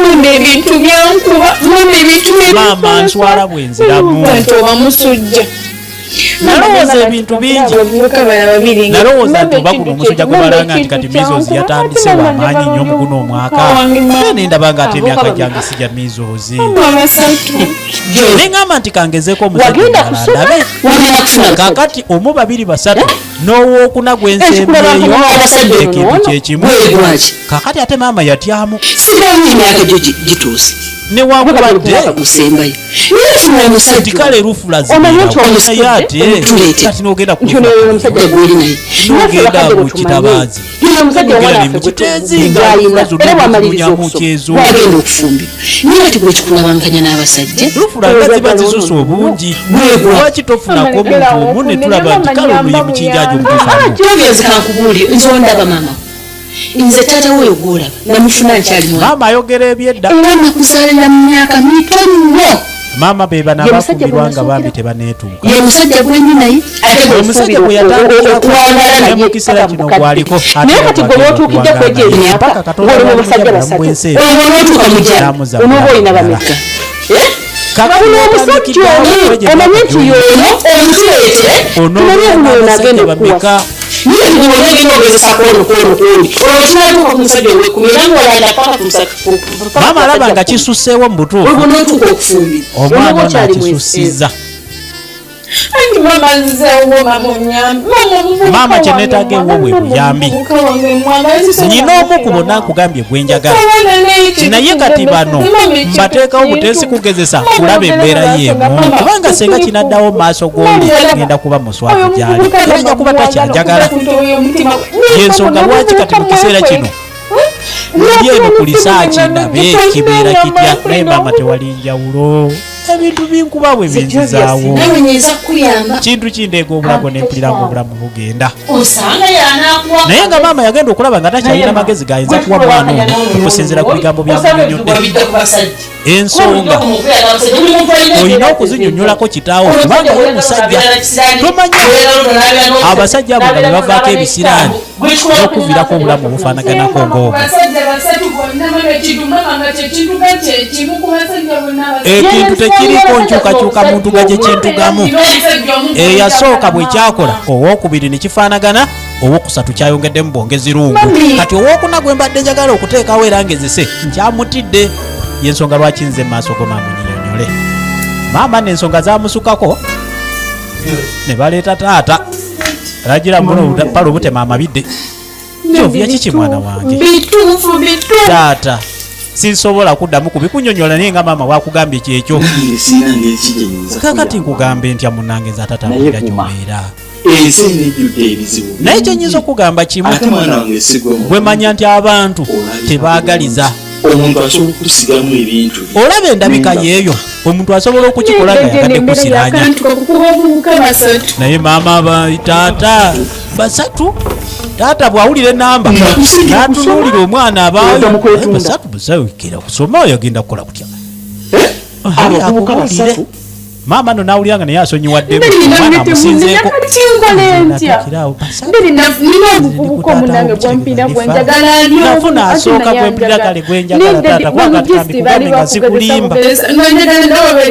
mama ebintu byankuba mama ebintu maama nswala bwenziramu oba musujja nalowooza ebintu bingi nalowooza nti oba guno omusajja gubalanga nti kati mizozi yatandise wamaanyi nnyo muguno omwaka nendaba nga ate emyaka gyange sijja mizozi neŋŋamba nti kangezeeko omusajja mulala ndabe kakati omu babiri basatu n'owookuna gwensembeeyo ekintu kyekimu kakati ate maama yatyamu newankubadde nti kale lufula zinaye ate kati n'ogenda n'ogenda mu kitabaazi n'ogenda ne mu kiteezi nga zonnanyamu kyezo lufula nga ziba zisusa obungi lwaki tofunako omuntu omu ne tulaba nti kale ono ye mukinjaaji omutuufu nze taata woyo gwolaba namufuna nkyali mwana maama ayogera ebyedda era nakuzaalira mu myaka mito nnyo maama be bana bafumbirwa nga bambi tebaneetuuka ye musajja gwendi naye omusajja gwe yatandikira mu kiseera kino gwaliko naye kati gwe bootuukidde ku egyo ebyapa ng'olimu abasajja basatu onootuuka mujja onooba olina bameka kakuna omusajja ono omanye nti yono omutuleete tumanye guno ono agenda okuwa maama alaba nga kisusseewo mu butuufu omwana ono akisussizza maama kyeneetaaga ewo bwe buyambi nyina omu ku bonna nkugambye gwe njagala naye kati bano mbateekawo buteesi kugezesa kulaba embeera y'emu kubanga senga kinaddawo mu maaso g'oli ngenda kuba muswavu gyali era nja kuba takyanjagala yensonga lwaki kati mu kiseera kino ndi eno ku lisaaki ndabe kibeera kitya naye maama tewali njawulo ebintu binkuba bwe binzizaawo kintu kindeega obulago nempulira ngaobulamu bugenda naye nga maama yagenda okulaba nga takyalina magezi gayinza kuwa mwana ono okusinziira ku bigambo byamunyonyodde ensonga olina okuzinyonyolako kitaawo kubanga we musajja tomanya abasajja abo nga bwe bavaako ebisiraani n'okuviirako obulamu obufaanaganako ng'obwo ekintu tekiriko nkyukakyuka muntu ga gye kintugamu. Eyasooka bwe kyakola owookubiri ne kifaanagana, owookusatu kyayongeddemu bwongezi rungu. Kati owookuna gwe mbadde njagala okuteekawo era ngezise nkyamutidde. Y'ensonga lwaki nze mu maaso go maama nyinyonyole. Maama n'ensonga zaamusukako ne baleeta taata. Alagira muno palo obutema amabidde. Jovia kiki mwana wange? Taata sinsobola kuddamu kubikunyonyola naye nga maama wakugambye kyekyo. Kakati nkugambe ntya munnange nze atatabulira gy'obeera. Naye kyenyinza okugamba kimu, bwe manya nti abantu tebaagaliza. Omuntu asobola okusigamu ebintu. Olaba endabika yeeyo omuntu asobola okukikola nga yagadde kusiranya. Naye maama taata basatu. Taata bw'awulira ennamba n'atunuulira omwana abaayo basatu busawikira kusoma oyo agenda kukola kutya. Akubuulire maama no n'awulira nga naye asonyiwaddemu omwana amusinzeeko. Nafuna asooka gwempulira kale gwenjagala taata kwakati kugambe nga sikulimba.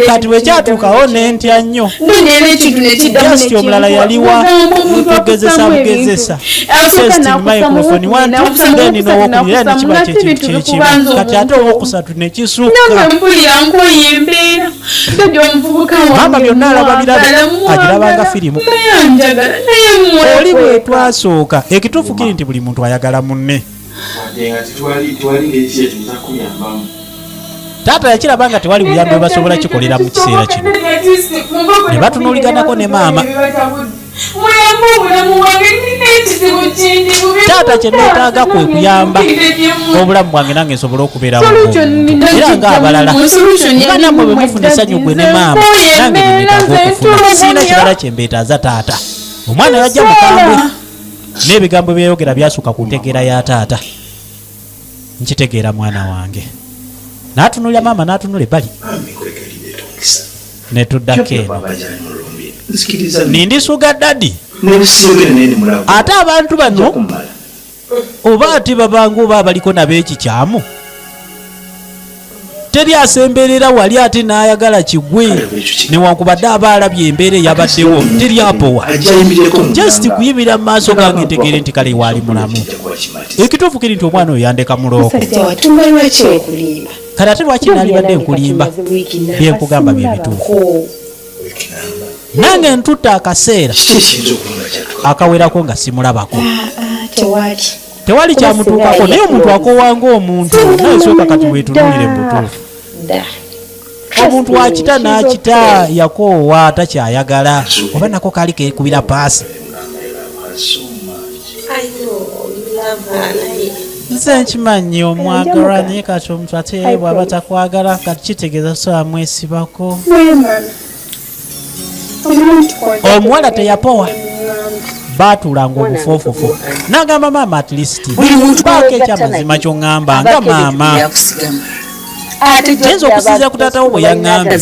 Kati bwe kyatuukawo ne ntya nnyo. Jasiti omulala yaliwa tugezesa bugezesa. Testing microphone 1 2 then n'owookubiri ne kiba kyekintu kyekimu. Kati ate owookusatu ne kisukka. Maama byonna alaba birabe agirabanga firimu. Oli bwe twasooka ekituufu kiri nti buli muntu ayagala munne. Taata yakiraba nga tewali buyambi bwe basobola kikolera mu kiseera kino. Ne batunuuliganako ne maama. Taata kye neetaaga kwe kuyamba obulamu bwange nange nsobole okubeerawo era ng'abalala. Nga nammwe bwe mufuna essanyu gwe ne maama nange bye neetaaga okufuna. Siina kirala kye mbeetaaza taata. Omwana yajja mukambwe n'ebigambo byeyogera byasukka ku ntegeera ya taata. Nkitegeera mwana wange. N'atunuulira maama n'atunula ebbali. Ne tuddako eno. Nindisuga dadi. Ate abantu bano oba ate babanga oba abaliko nab'ekikyamu. Teri asemberera wali ate n'ayagala kigwe newankubadde aba alabye embeera eyabaddewo teri apowa. Just kuyimira mu maaso gange ntegeere nti kale waali mulamu. Ekituufu kiri nti omwana oyo yandeka mulooko. Kale ate lwaki naalibadde nkulimba? Bye nkugamba bye bituufu. Nange ntutta akaseera akawerako nga simulabako. Tewali kyamutuukako naye omuntu akowanga omuntu naye sooka kati weetunuulire mu butuufu. Omuntu wakita n'akita yakoowa takyayagala oba nako kaali keekubira paasi. Nze nkimanyi omwagala naye kati omuntu ate bw'aba takwagala kati kitegeeza so amwesibako. Omuwala teyapowa baatuulanga obufoofofo. N'agamba maama at least baako ekyamazima ky'oŋŋamba nga maama. Yinza okusinziira ku taata wo bwe yaŋŋambye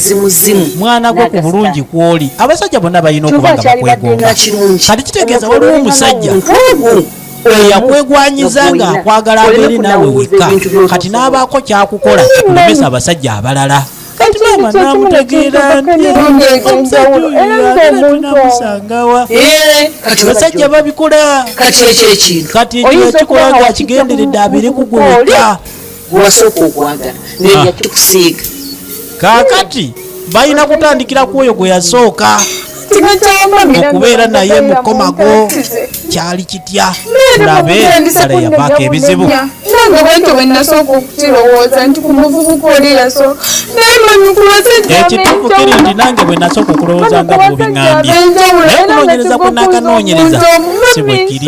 mwana gwe ku bulungi kw'oli abasajja bonna balina okuba nga bakwegonga. Kati kitegeeza waliwo omusajja eyakwegwanyiza nga akwagala abeere naawe wekka kati n'abaako kyakukola kulemesa abasajja abalala. Kati maama n'amutegeera omusajja oyo namusangawa. Abasajja babikola kati ekyo yakikola ng'akigenderedde abeere kugwe wekka. Kaakati balina kutandikira ku oyo gwe yasooka okubeera naye mu komago. Kyali kitya tulabe kale yabaako ebizibu. Ekituufu kiri nti nange bwe nasooka okulowooza nga bw'obiŋŋambye naye okunoonyereza kwe naakanoonyereza si bwe kiri.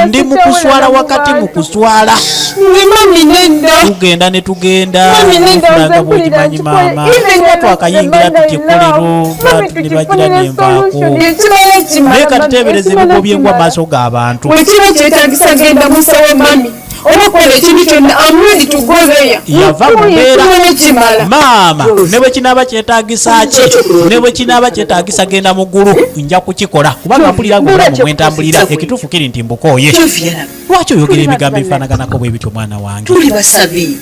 Ndi mu kuswala wakati mu kuswala. Tugenda ne tugenda nfulanga bw'ogimanyi maama twakayingira tutyekolero ne bagira nenvaako. Naye kati teebereza ebigo byengwa maaso g'abantu. obakola ekintu kyonna amready to go there yava mubeera kimala maama ne bwe kinaaba kyetaagisa ki ne bwe kinaaba kyetaagisa genda mu ggulu nja kukikola kubanga mpulira ng'obulamu mwentambulira ekituufu kiri nti mbukooye lwaki oyogera ebigambo ebifaanaganako bwe bityo mwana wange tuli basabi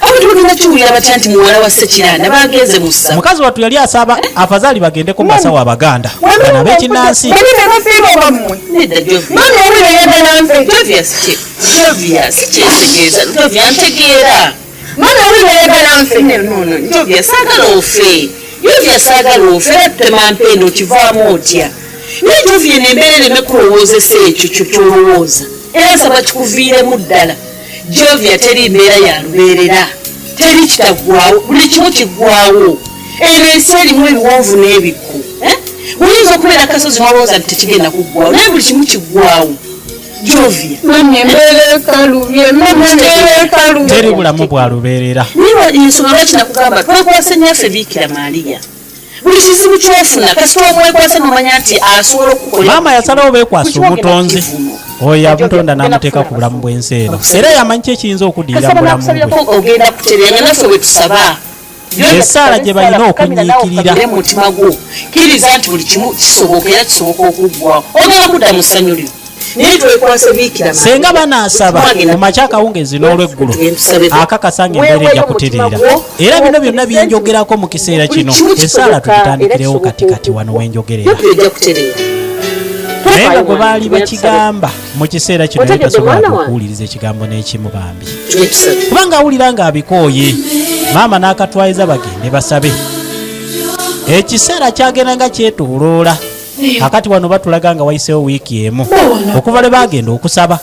abantu bagenda kiwulira batya nti muwala wa Ssekiranda bagenze mu ssaba mukazi wattu yali asaba afazaali bagendeko mu basawo abaganda bano ab'ekinnansi nedda Jovia sikyetegeeza Jovia ntegeera Jovia saagala ofe Jovia saagala ofe era tutema mpendo kivaamu otya naye Jovia nembeera ereme kulowoozesa ekyo kyolowooza era nsaba kikuviiremu ddala Jovia teri mbeera ya lubeerera teri kitaggwaawo buli kimu kiggwaawo eno ensi erimu ebiwonvu n'ebikku oyinza okubeera akasozi n'olowooza nti tekigenda kuggwaawo naye buli kimu kiggwaawo Jovia teri bulamu bwa lubeerera niba ensonga lwaki nakugamba twekwase nnyaffe Biikira Maaliya buli kizibu kyofuna kasita omwekwase nomanya nti asobola okukola maama yasalawo beekwasa omutonzi oyo amutonda n'amuteeka ku bulamu bw'ensi eno era yamanyi ki ekiyinza okuddirira mu bulamu bwe ogenda kutereera naffe bwe tusaba essaala gye balina okunyiikirira mutima gwo kkiriza nti buli kimu kisoboka era kisoboka okuggwawo ogenda kudda mu ssanyu lyo naye twekwase Biikira senga banaasaba mu makya akawungeezi n'olweggulo akakasanga embeera ejja kutereera era bino byonna byenjogerako mu kiseera kino essaala tugitandikirewo katikati wano wenjogerera naye nga gwe baali bakigamba mu kiseera kino tasobola okuwuliriza ekigambo n'ekimu bambi kubanga awulira ng'abikooye maama n'akatwayiza bagende basabe ekiseera kyagenda nga kyetooloola akati wano batulaga nga wayiseewo wiiki emu okuva lwe bagenda okusaba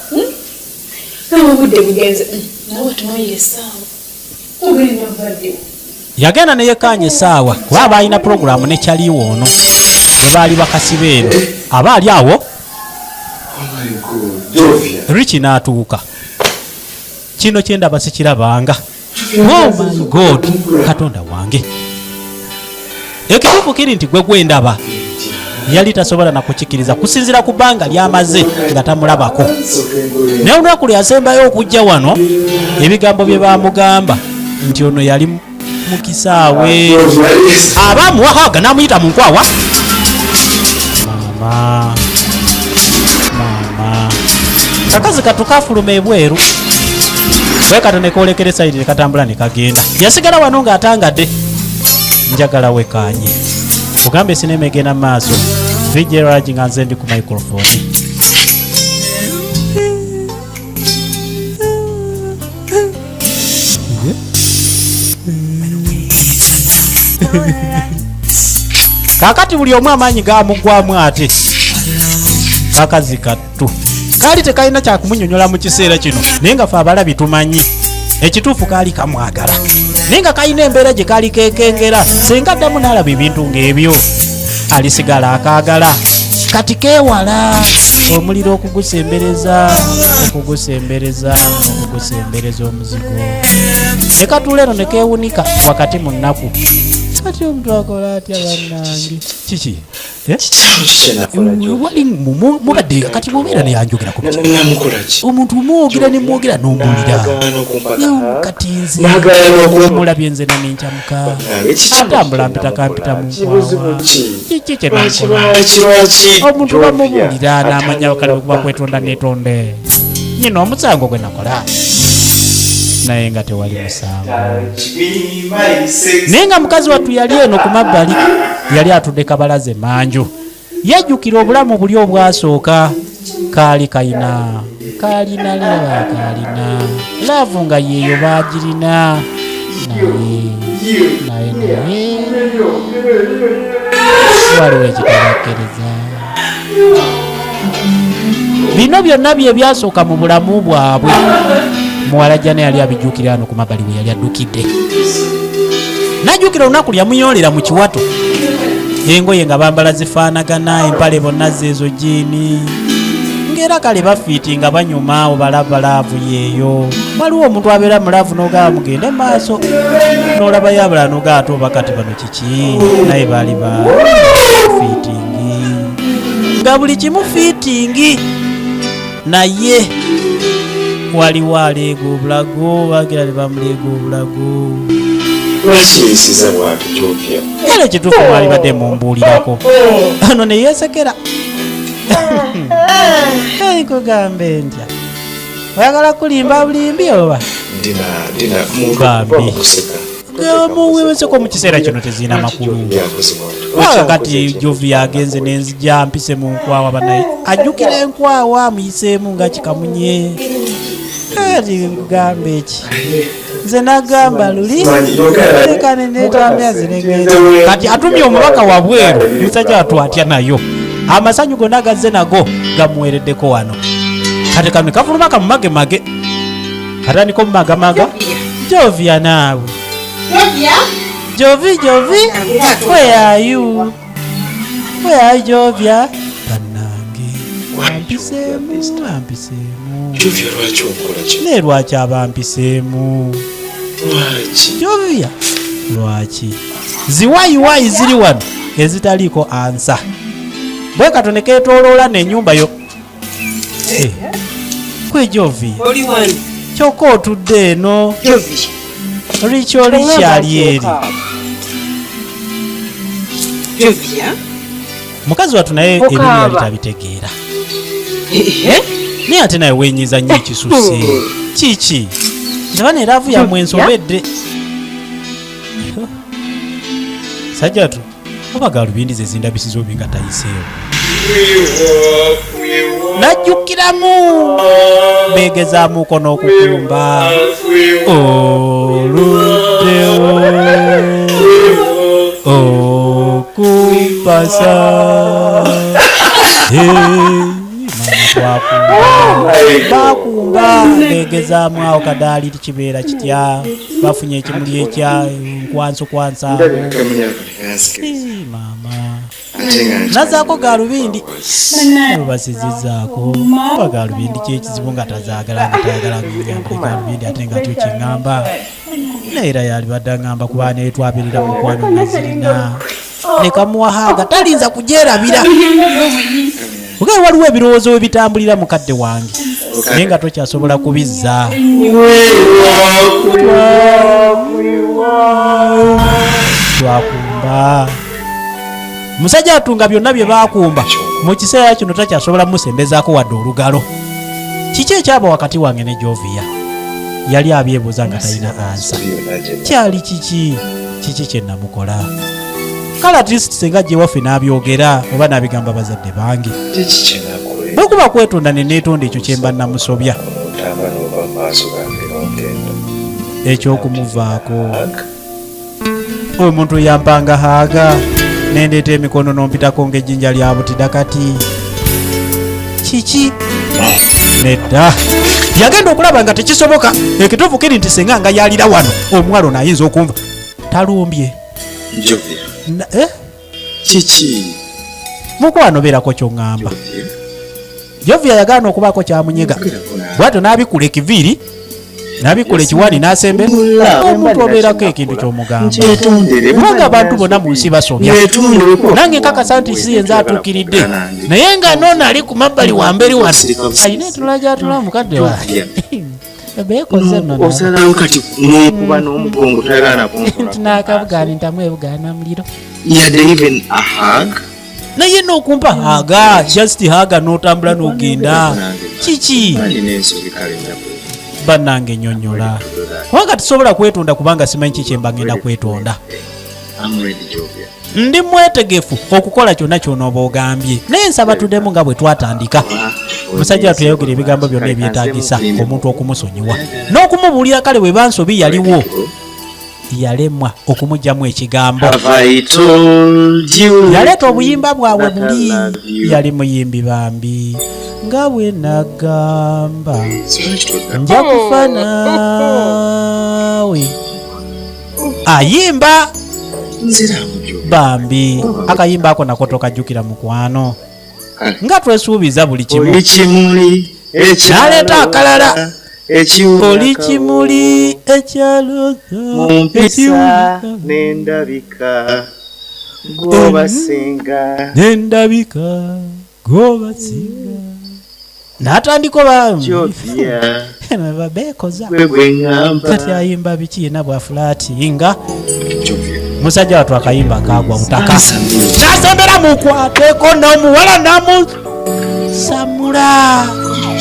yagenda neyekkaanya essaawa kuba aba alina pulogulaamu ne kyaliwo ono bwe baali bakasibe eno aba ali awo Rich n'atuuka kino kyendaba sikirabanga oh my god katonda wange ekituufu kiri nti gwe gwendaba yali tasobola nakukikiriza kusinzira ku bbanga lyamaze nga tamulabako naye olunaku lwe yasembayo okujja wano ebigambo bye bamugamba nti ono yali mu kisaawe abamuwahaga n'amuyita mu nkwawa maama kakazi katukafuluma ebweru bwe kato nekoolekera esayidi nekatambula nekagenda yasigala wano ng'atangadde njagala wekanye ugambe sinema egenda maaso VJ Raj nga nze ndi ku microphone kakati buli omu amaanyi gamuggwamu ate kakazi kattu kaali tekalina kyakumunyonyola mu kiseera kino naye nga fe abalabi tumanyi ekituufu kaali kamwagala naye nga kalina embeera gye kaali kekengera senga addamu n'alaba ebintu ng'ebyo alisigala akaagala kati keewala omuliro okugusembereza omuzigo ne katuula eno ne keewunika wakati mu nnaku kati omuntu akola atya bannange kiki wali mubadde kati mubeera neyanjogera ku omuntu mwogera nemwogera n'ombulira kati nze mulabye nze nanenkyamuka atambula mpitakampita mu nkwawa kiki kyenakola omuntu bamubuulira n'amanya kale kuba kwetonda netonde nyina omusango gwe nakola naye nga tewali musango naye nga mukazi wattu yali eno ku mabbali yali atudde kabalaze manju yajjukira obulamu buli obwasooka kaali kalina laavu nga yeeyo baagirina naye waliwo ekitabakkiriza bino byonna bye byasooka mu bulamu bwabwe muwala jjana yali abijjukira hano ku mabbali bwe yali addukidde najjukira olunaku lyamuyolera mu kiwato engoye nga bambala zifaanagana empale bonna zeezo jiini ng'era kale bafiiti nga banyuma obalaba laavu yeeyo waliwo omuntu abeera mulaavu n'ogaba mugende maaso n'olabayo abalala n'ogaba ate oba kati bano kiki naye baali ba fiitingi nga buli kimu fiitingi naye waliwo aleega obulago bagira ne bamuleega obulago. Lwaki yesiza bwatu Jovia? Kale kituufu mwali badde mumbuulirako ano ne yeesekera. Nkugambe ntya oyagala kulimba bulimbi oba Ndina Bambi muweweseko mu kiseera kino tezirina makulu. Waga kati Jovia agenze n'enzija mpise mu nkwawa banaye ajjukira enkwawa amuyiseemu nga kikamunye. Kati nkugambe eki nze nagamba luli lekane netambya ziregenze kati atumye omubaka wabweru musajja atwatya nayo amasanyu gonna gazze nago gamuwereddeko wano kati kano kafulumaka mu magemage katandika mumagamaga. Jovia naawe Jovi where are you Jovia? Bannange ampiseemu Jovia lwaki okola kino? ne lwaki abampiseemu Jovia lwaki ziwayiwayi ziri wano ezitaliiko ansa bwe katone keetooloola n'ennyumba yo. Kwe Jovia kyokka otudde eno likyoli kyali eri mukazi wattu naye ebintu yali tabitegeera naye ate naye wenyiza nnyo ekisusse kiki ndaba neraavu yammwe ensobedde sajjatu oba gaalubindi ze zindabisiza obi nga tayiseewo najjukiramu beegezaamuuko n'okukumba oluddewo okupasa bakumba beegezaamu awo kadaali tikibeera kitya bafunye ekimuli ekya nkwansukwansamu maama nazaako gaalubindi basizizaako oba gaalubindi kyekizibu nga tazaagala nga tayagala nyambire gaalubindi ate nga tyo kyeŋŋamba neera yali badde aŋŋamba kuba neetwabirira mukwano nazirina nekamuwahaaga talinza kugyerabira ogaye waliwo ebirowoozo we bitambulira mukadde wange naye nga tokyasobola kubizza. Twakumba musajja atunga byonna bye baakumba mu kiseera kino takyasobola musembezaako wadde olugalo. Kiki ekyaba wakati wange ne Jovia? Yali abyebuuza nga talina ansa. Kyali kiki kye namukola? Kale at least senga gye waffe n'abyogera oba n'abigamba bazadde bange. Bwe kuba kwetonda ne neetonda ekyo kye mba namusobya ekyokumuvaako. Omuntu yampanga haaga nendeeta emikono n'ompitako ng'ejjinja lya butida kati kiki? Nedda yagenda okulaba nga tekisoboka. Ekituufu kiri nti senga nga yalira wano omuwalo n'ayinza okumva talumbye. Kiki? Mukwano beerako ky'oŋŋamba. Jovia yagaana okubaako kyamunyiga bwatyo n'abikula ekiviiri n'abikula ekiwaani n'asembe omuntu obeerako ekintu ky'omugamba. Kubanga abantu bonna mu nsi basobya nange nkakasa nti si yenza atuukiridde naye nga noona ali ku mabbali wamberi wano alina etula gy'atula mukadde wange beekoze osalawo kati n'okuba n'omugongo tayagala nakabugaani ntamu ebugaana muliro yadde even a hug naye n'okumpa haga just haga n'otambula n'ogenda kiki? Bannange nnyonnyola kubanga tusobola kwetonda kubanga simanyi kiki mba ngenda kwetonda. Ndi mwetegefu okukola kyonna ky'onooba ogambye naye nsaba tuddemu nga bwe twatandika. Musajja tuyayogera ebigambo byonna ebyetaagisa omuntu okumusonyiwa n'okumubuulira kale bwe bansobi yaliwo yalemwa okumugyamu ekigambo. Yaleeta obuyimba bwabwe buli yali muyimbi bambi nga bwe nagamba nja kufa naawe ayimba bambi akayimba ako nako tokajjukira mukwano nga twesuubiza buli kimu naleeta akalala oli kimuli ekyaloza nendabika gobasinga nendabika gobasinga n'atandika Jovia babeekoza gwe ngamba kati ayimba biki yena bwafulatinga Jovia musajja watu akayimba kagwa butaka nasembera mukwateko n'omuwala namusamula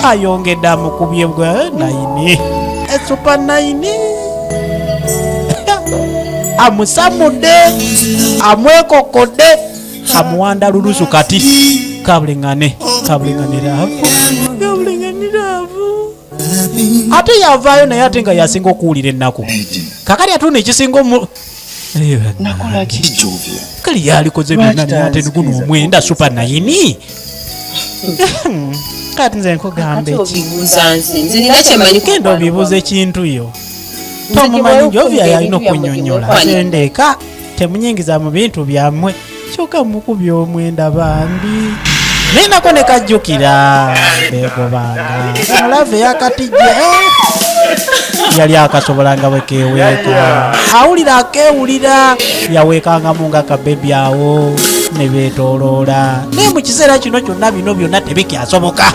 ayongedde amukubye bwa 9 esupa 9 amusamudde amwekokodde amuwanda lulusu kati kabulengane laavu ate yavaayo naye ate nga yasinga okuwulira ennaku kakali atuna ekisinga nakola ki Jovia kali yalikoze byonna naye ate guno omwenda supa 9 kati nze nkugambe genda obibuuza ekintu yo tomumanyi Jovia yalina okunyonyola ndeeka temunyingiza mu bintu byammwe kyokka mukubya omwenda bambi naye nako ne kajjukira beegobanga olave yakatijja yali akasobolanga bwe keweeka awulira akeewulira yaweekangamu nga kabebi awo ne beetooloola naye mu kiseera kino kyonna bino byonna tebikyasoboka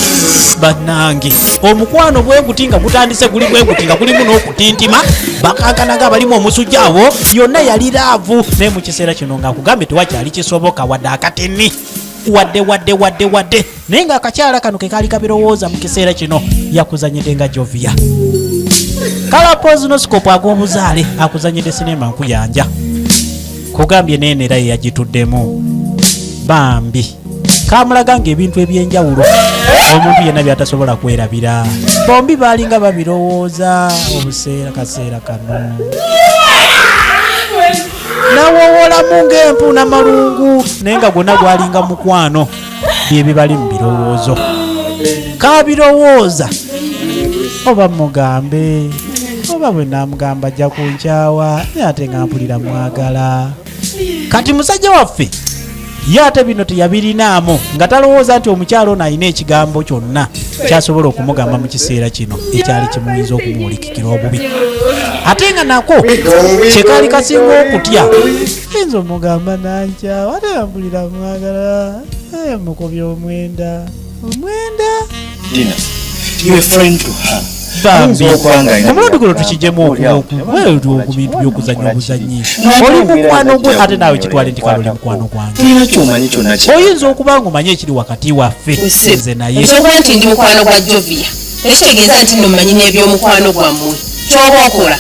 bannange omukwano bwe guti nga gutandise guli bwe guti nga gulimu n'okutintima bakankanaga abalimu omusujja awo yonna yali laavu naye mu kiseera kino nga kugambe tewakyali kisoboka wadde akateni wadde naye nga akakyala kano ke kaali kabirowooza mu kiseera kino yakuzanyidde nga Jovia kalapozinosikopu ag'obuzaale akuzanyidde sinema nkuyanja kugambye neenera ye yagituddemu bambi kamulaga nga ebintu ebyenjawulo omuntu yenna byatasobola kwerabira bombi baalinga babirowooza obuseera kaseera kano nawowolamu ng'empuuna malungu naye nga gwonna gwalinga mukwano byebibali mu birowoozo kabirowooza oba mugambe oba bwe namugamba ajja kunkyawa naye ate nga mpulira mwagala kati musajja waffe ye ate bino teyabirinaamu nga talowooza nti omukyalo ono alina ekigambo kyonna kyasobola okumugamba mu kiseera kino ekyali kimuyinza okumuwulikikira obubi ate nga nako kyekaali kasinga okutya yinza omugamba nankyawa ate mpulira mwagala mukobya omwenda bambi omulundi guno tukijemu okuweetu ku bintu by'okuzanya obuzanyi oli mukwano gwe ate naawe kitwale nti kale oli mukwano gwange oyinza okuba nga omanyi ekiri wakati waffe nze naye ekyokuba nti ndi mukwano gwa Jovia tekitegeeza nti nno mmanyi n'ebyomukwano gwammwe kyoba okola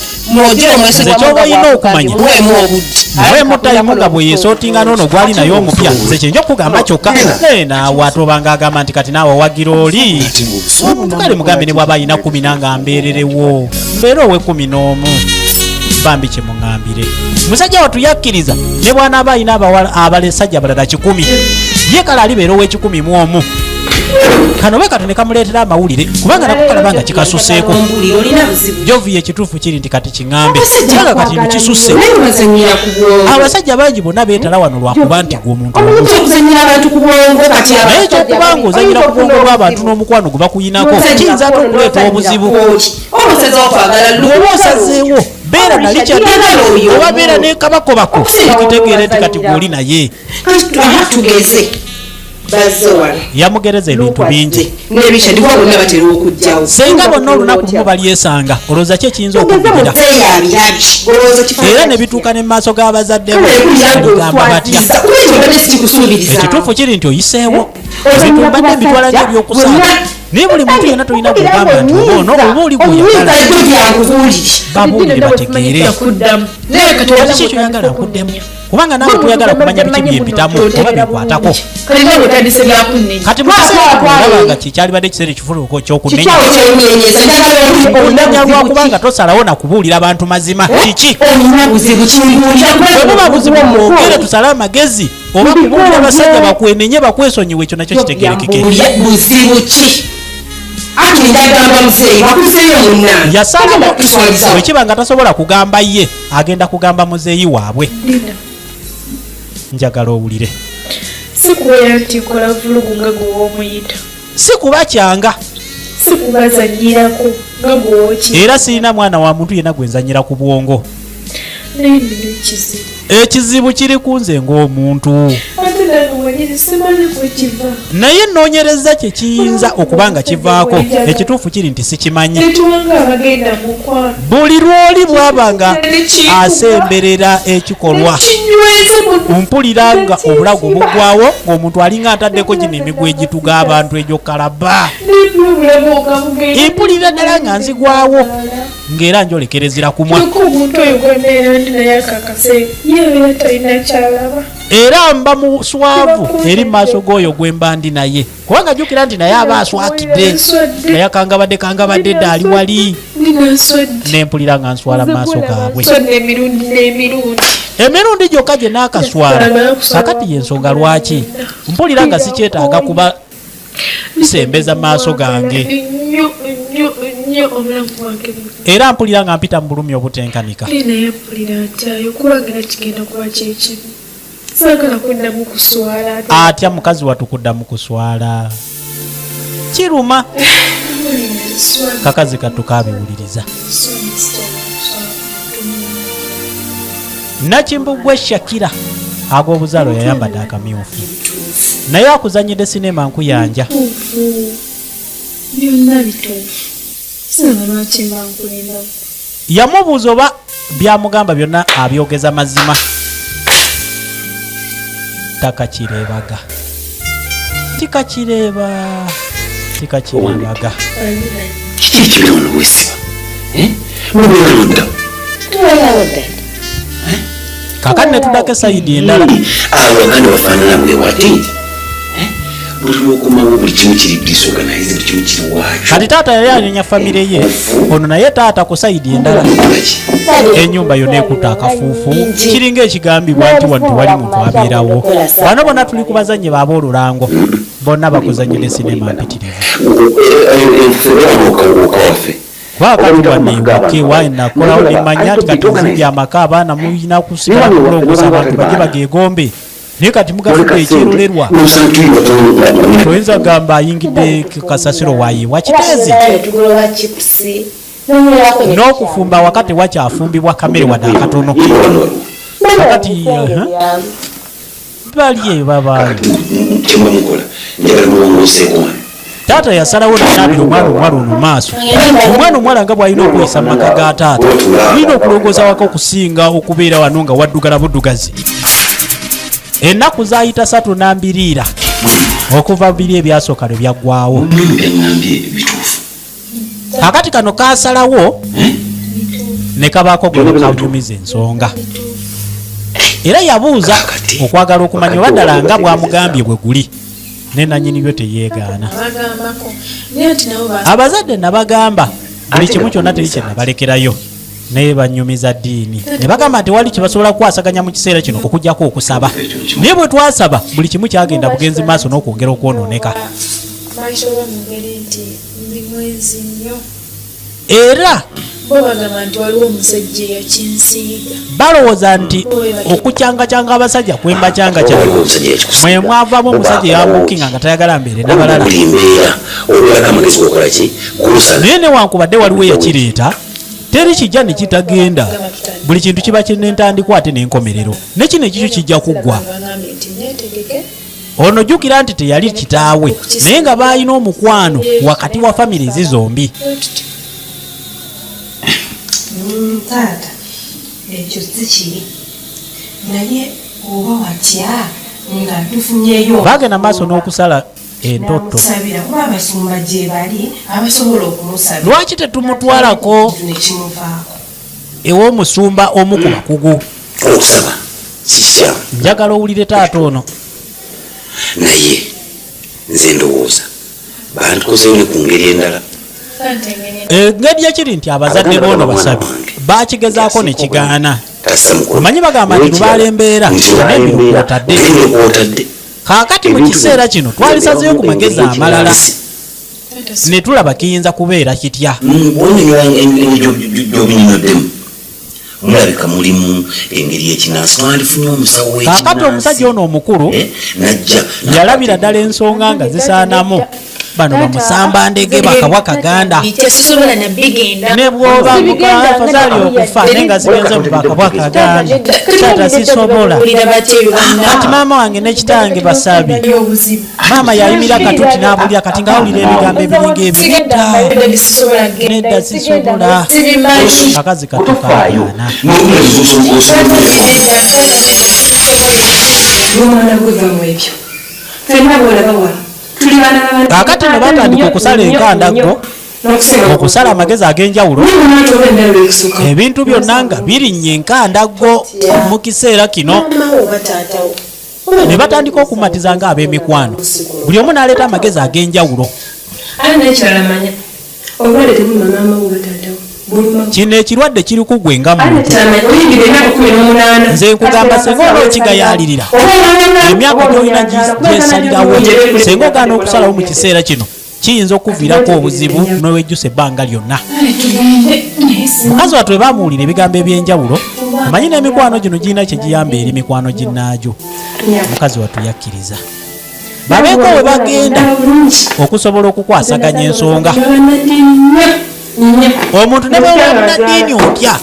nze kyoba olina okumanya bwemutayimu nga bwe yeesootinga n'ono gwali naye omupya nze kyenja okugamba kyokka naawe ate obanga agamba nti kati naawe wagira oli omuntu kale mugambe ne bw'aba alina 10 nanga mbeererewo mbeere owe 11 bambi kye muŋŋambire musajja watu yakkiriza ne bw'anaaba alina abasajja balala 10 ye kale alibeera ow'e11 kano bwe kati ne kamuleetera amawulire kubanga nako kalaba nga kikasuseeko Jovia ekituufu kiri nti kati kiŋŋambe kubanga kati nkisusse abasajja bangi bonna beetala wano lwakuba nti gwe omuntu naye ekyokubanga ozanyira ku bwongo bw'abantu n'omukwano gwe bakuyinako kiyinza ate okuleeta obuzibu oba osazeewo beera nali kyati oba beera ne kabakobako ekitegeere nti kati gw'oli naye yamugereza ebintu bingi senga bonna olunaku lumu balyesanga olowooza ki ekiyinza okuvugira era ne bituuka ne mu maaso g'abazadde baligamba batya ekituufu kiri nti oyiseewo ebintu mbadde mbitwala ng'ebyokusanga naye buli muntu yenna tolina kugamba nti ono oba oli gweoyagala babuulire bategeere kiki kyoyagala nkuddemu kubanga nawe toyagala kumanya biki byempitamu oba bikwatako kati mukiseera nga kikyalibadde ekiseera ekifuluko ekyokunenya olunenya lwakubanga tosalawo nakubuulira abantu mazima kiki obuba buzibu mwogere tusale amagezi oba kubuulira abasajja bakwenenye bakwesonyiwe ekyo nakyo kitegerekeke yasanga bwekiba nga tasobola kugamba ye agenda kugamba muzeeyi waabwe njagala owulire sikubeera nti nkola vulugu nga gwewoomuyita sikuba kyanga sikubazanyirako nga gwewoki era sirina mwana wa muntu yenna gwenzanyira ku bwongo naye nina ekizibu ekizibu kiri kunze ng'omuntu ate nange wenyini simanyi kwekiva naye nnoonyereza kye kiyinza okuba nga kivaako ekituufu kiri nti sikimanyi etuwanga abagenda mukwano buli lw'oli bw'aba nga asemberera ekikolwa mpulira nga obulago buggwawo ng'omuntu alinga ataddeko gino emigwa egituga abantu egyo kalaba mpulira ddala nga nzigwawo ng'era njolekerezera kumwa omuntu oyo gweneera ndi naye akakase yeera talina kyalaba era mba muswavu eri maaso g'oyo gwe mba ndi naye kubanga jjukira nti naye aba aswakidde naye akangabadde dda ali wali nempulira nga nswala maaso gaabwe emirundi gyokka gye naakaswala kakati yensonga lwaki mpulira nga sikyetaaga kuba sembeza maaso gange era mpulira nga mpita mu bulumi obutenkanika naye mpulira ntyayo kubanga kigenda kuba kyekibi saagala kuddamu kuswala atya mukazi watukuddamu kuswala kiruma kakazi katukabiwuliriza nakimbugwe Shakira ag'obuzaalo yayambadde akamyufu naye akuzanyidde sinema nkuyanja byonna bituufu saba lwaki mba nkulindamu yamubuuza oba byamugamba byonna abyogeza mazima takakireebaga tikakireebaga kiki ekibira ono bwesiba mubeerudda kakati netuddako esayidi endala abaganda bafaanana bwewati buli lwokomawo buli kimu kiri disorganize buli kimu kiri waakyo kati taata yali anenya famire ye ono naye taata ku sayidi endala ennyumba yonna ekutta akafuufu kiringa ekigambibwa nti wano tewali muntu abeerawo bano bonna tuli ku bazannyi baaba olulango bonna bakuzanyira sinema mpitirivu bakatubaniwake wainakolawo nemanya nti kati nzibya amaka abaana muyina kusigala kulongosa abantu bajye bageegombe naye kati mugafudde ekyerolerwa oyinza gamba ayingidde kasasiro wayiwa kiteezi n'okufumba wakati wakyafumbibwa kamere wadde akatono kakati balye babaali taata yasalawo nanaabira omwana ono maaso omwana omuwala nga bw'alina okweyisa mu maka ga taata olina okulongoosa waka okusinga okubeera wano nga waddugala buddugazi ennaku zayita 3 n'ambiriira okuva biri ebyasooka lwe byaggwawo kakati kano kasalawo ne kabaako gwe kanyumiza ensonga era yabuuza okwagala okumanya oba ddala nga bwamugambye bwe guli ne nannyini byo teyeegaana abazadde nabagamba buli kimu kyonna teri kye nabalekerayo naye banyumiza ddiini ne bagamba nti wali kye basobola kukwasaganya mu kiseera kino okuggyako okusaba naye bwe twasaba buli kimu kyagenda bugenzi maaso n'okwongera okwonooneka era balowooza nti okucyangacyanga abasajja kwembacyangacanga mwe mwavamu omusajja yamukinga nga tayagala mbeere n'abalala naye newankubadde waliwo eyakireeta teri kijja ne kitagenda buli kintu kiba kinentandikwa ate n'enkomerero ne kino ekikyo kijja kuggwa ono jjukira nti teyali kitaawe naye nga baalina omukwano wakati wa famire ezi zombi taata ekyo sikiri naye oba watya nga tufunyeyo bagenda maaso n'okusala entotto sabira kuba abasumba gye bali abasobola okumusabira lwaki tetumutwalako nekimuvaako ew'omusumba omu ku bakugu okusaba sikikyamu njagala owulire taata ono naye nze ndowooza bantukozeyo ne ku ngeri endala engeri ekiri nti abazadde boono basabi bakigezaako ne kigaana omanyi bagamba nti lubaala embeera nebiro kwotadde kaakati mu kiseera kino twalisazeyo ku magezi amalala ne tulaba kiyinza kubeera kitya gyobinyoddemu mulabika mulimu engeri yekinansi twalifunye omusawo kaakati omusajja ono omukulu najja yalabira ddala ensonga nga zisaanamu bano bamusamba ndege bakabwa kaganda tezisobola nabigenda ne bwoba mukafazali okufa naye nga zigenze mu bakabwa kaganda taata sisobola kati maama wange ne kitange basabi maama yayimira katuti n'abulya kati ngawulira ebigambo ebiringa ebiyita nedda sisobola akazi katukaana kakati ne batandika okusala enkandaggo okusala amagezi ag'enjawulo ebintu byonna nga birinnye enkandaggo mu kiseera kino ne batandika okumatiza nga ab'emikwano buli omu n'aleeta amagezi ag'enjawulo kino ekirwadde kiri kugwe nga muntu nze nkugamba senga oba okigayalirira emyaka gyolina gyesalirawo senga ogaana okusalawo mu kiseera kino kiyinza okuviirako obuzibu n'owejjusa ebbanga lyonna mukazi wattu we bamuwulira ebigambo eby'enjawulo amanyi n'emikwano gino girina kye giyamba eri mikwano ginnaagyo mukazi wattu yakkiriza babeeko we bagenda okusobola okukwasaganya ensonga omuntu ne bwewamunaddiini otya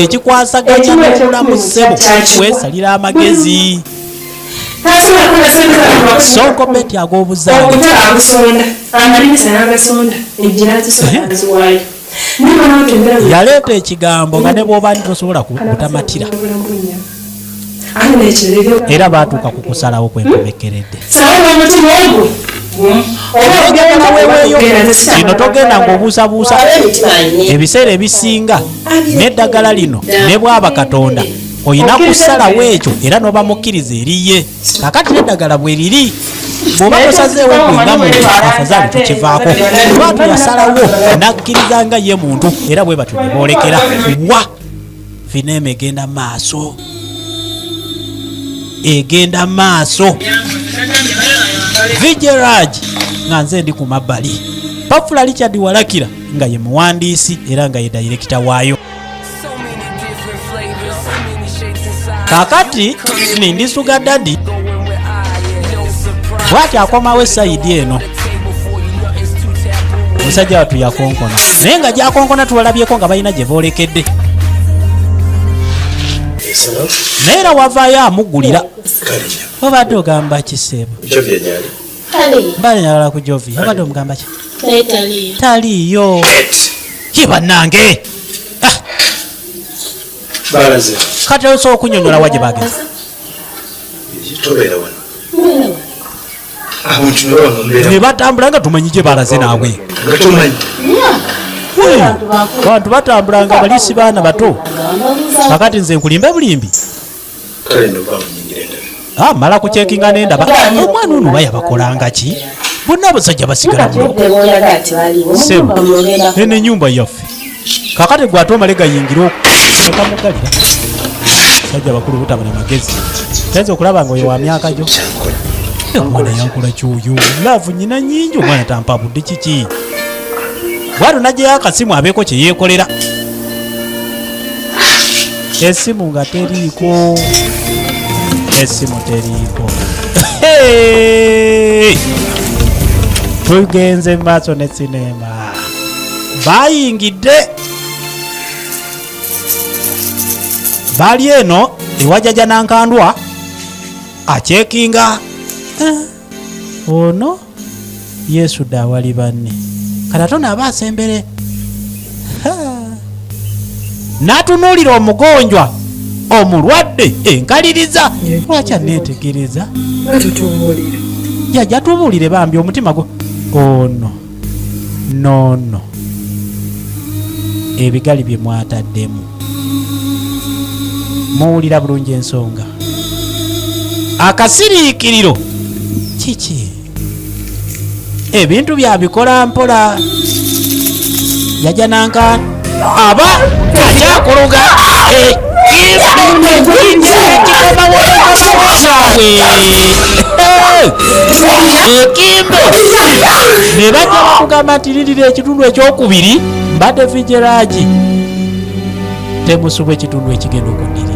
ekikwasaganya n'obulamu ssebo wesalira amagezi sonko beti ag'obuzaale yaleeta ekigambo nga ne bw'oba nti tosobola kutamatira era baatuuka ku kusalawo kwenkomekeredde kino togenda ng'obuusabuusa ebiseera ebisinga n'eddagala lino ne bwaba katonda oyina kusalawo ekyo era n'oba mukkiriza eriye kakati n'eddagala bwe liri bw'oba tosazeewo gwenga muntu afazaali tukivaako lwatu yasalawo nakkiriza nga ye muntu era bwe batyo ne boolekera wa fineema egenda maaso egenda maaso Vigerage nga nze ndi ku mabbali Pafula Richard Walakira nga ye muwandiisi era nga ye dayirekita waayo kakati nindi Sugar Daddy bwati akomawo esayidi eno musajja watu yakonkona naye nga gyakonkona tuwalabyeko nga balina gye boolekedde naye era wavaayo amuggulira obadde ogamba kiseebo mbale nyagala ku Jovi obadde omugamba ki taliyo kibannange kati osobola okunyonyola wa gye bageza ne batambula nga tumanyi gye balaze naawe bantu batambula nga balisi baana bato kakati nze nkulimbe bulimbi mala kucekinga nendaba omwana ono ba yabakolanga ki bonna abasajja basigala buloko eno ennyumba yaffe kakati gwe ate omale gayingira okamugalira sajja bakulu butabona magezi tenza okulaba nga oyo wa myaka gyo omwana yankola kyoyo laavu nyina nyingi omwana tampabudde kiki bwatu najjayo akasimu abeeko kye yeekolera esimu nga teriiko esimu teriiko tugenze maaso ne sinema bayingidde bali eno ewajjaja nankandwa acekinga ono Yesu dawali banne katatona aba asembere natunuulira omugonjwa omulwadde enkaliriza lwaki aneetegereza jajja tubuulire bambi omutima gwo ono nono ebigali bye mwataddemu muwulira bulungi ensonga akasiriikiriro kiki ebintu byabikola mpola yajja nanka aba akyakuluga ekimbe ne bajja bakugamba nti lirira ekitundu ekyokubiri mbadde Vigerage temusubwa ekitundu ekigenda okudira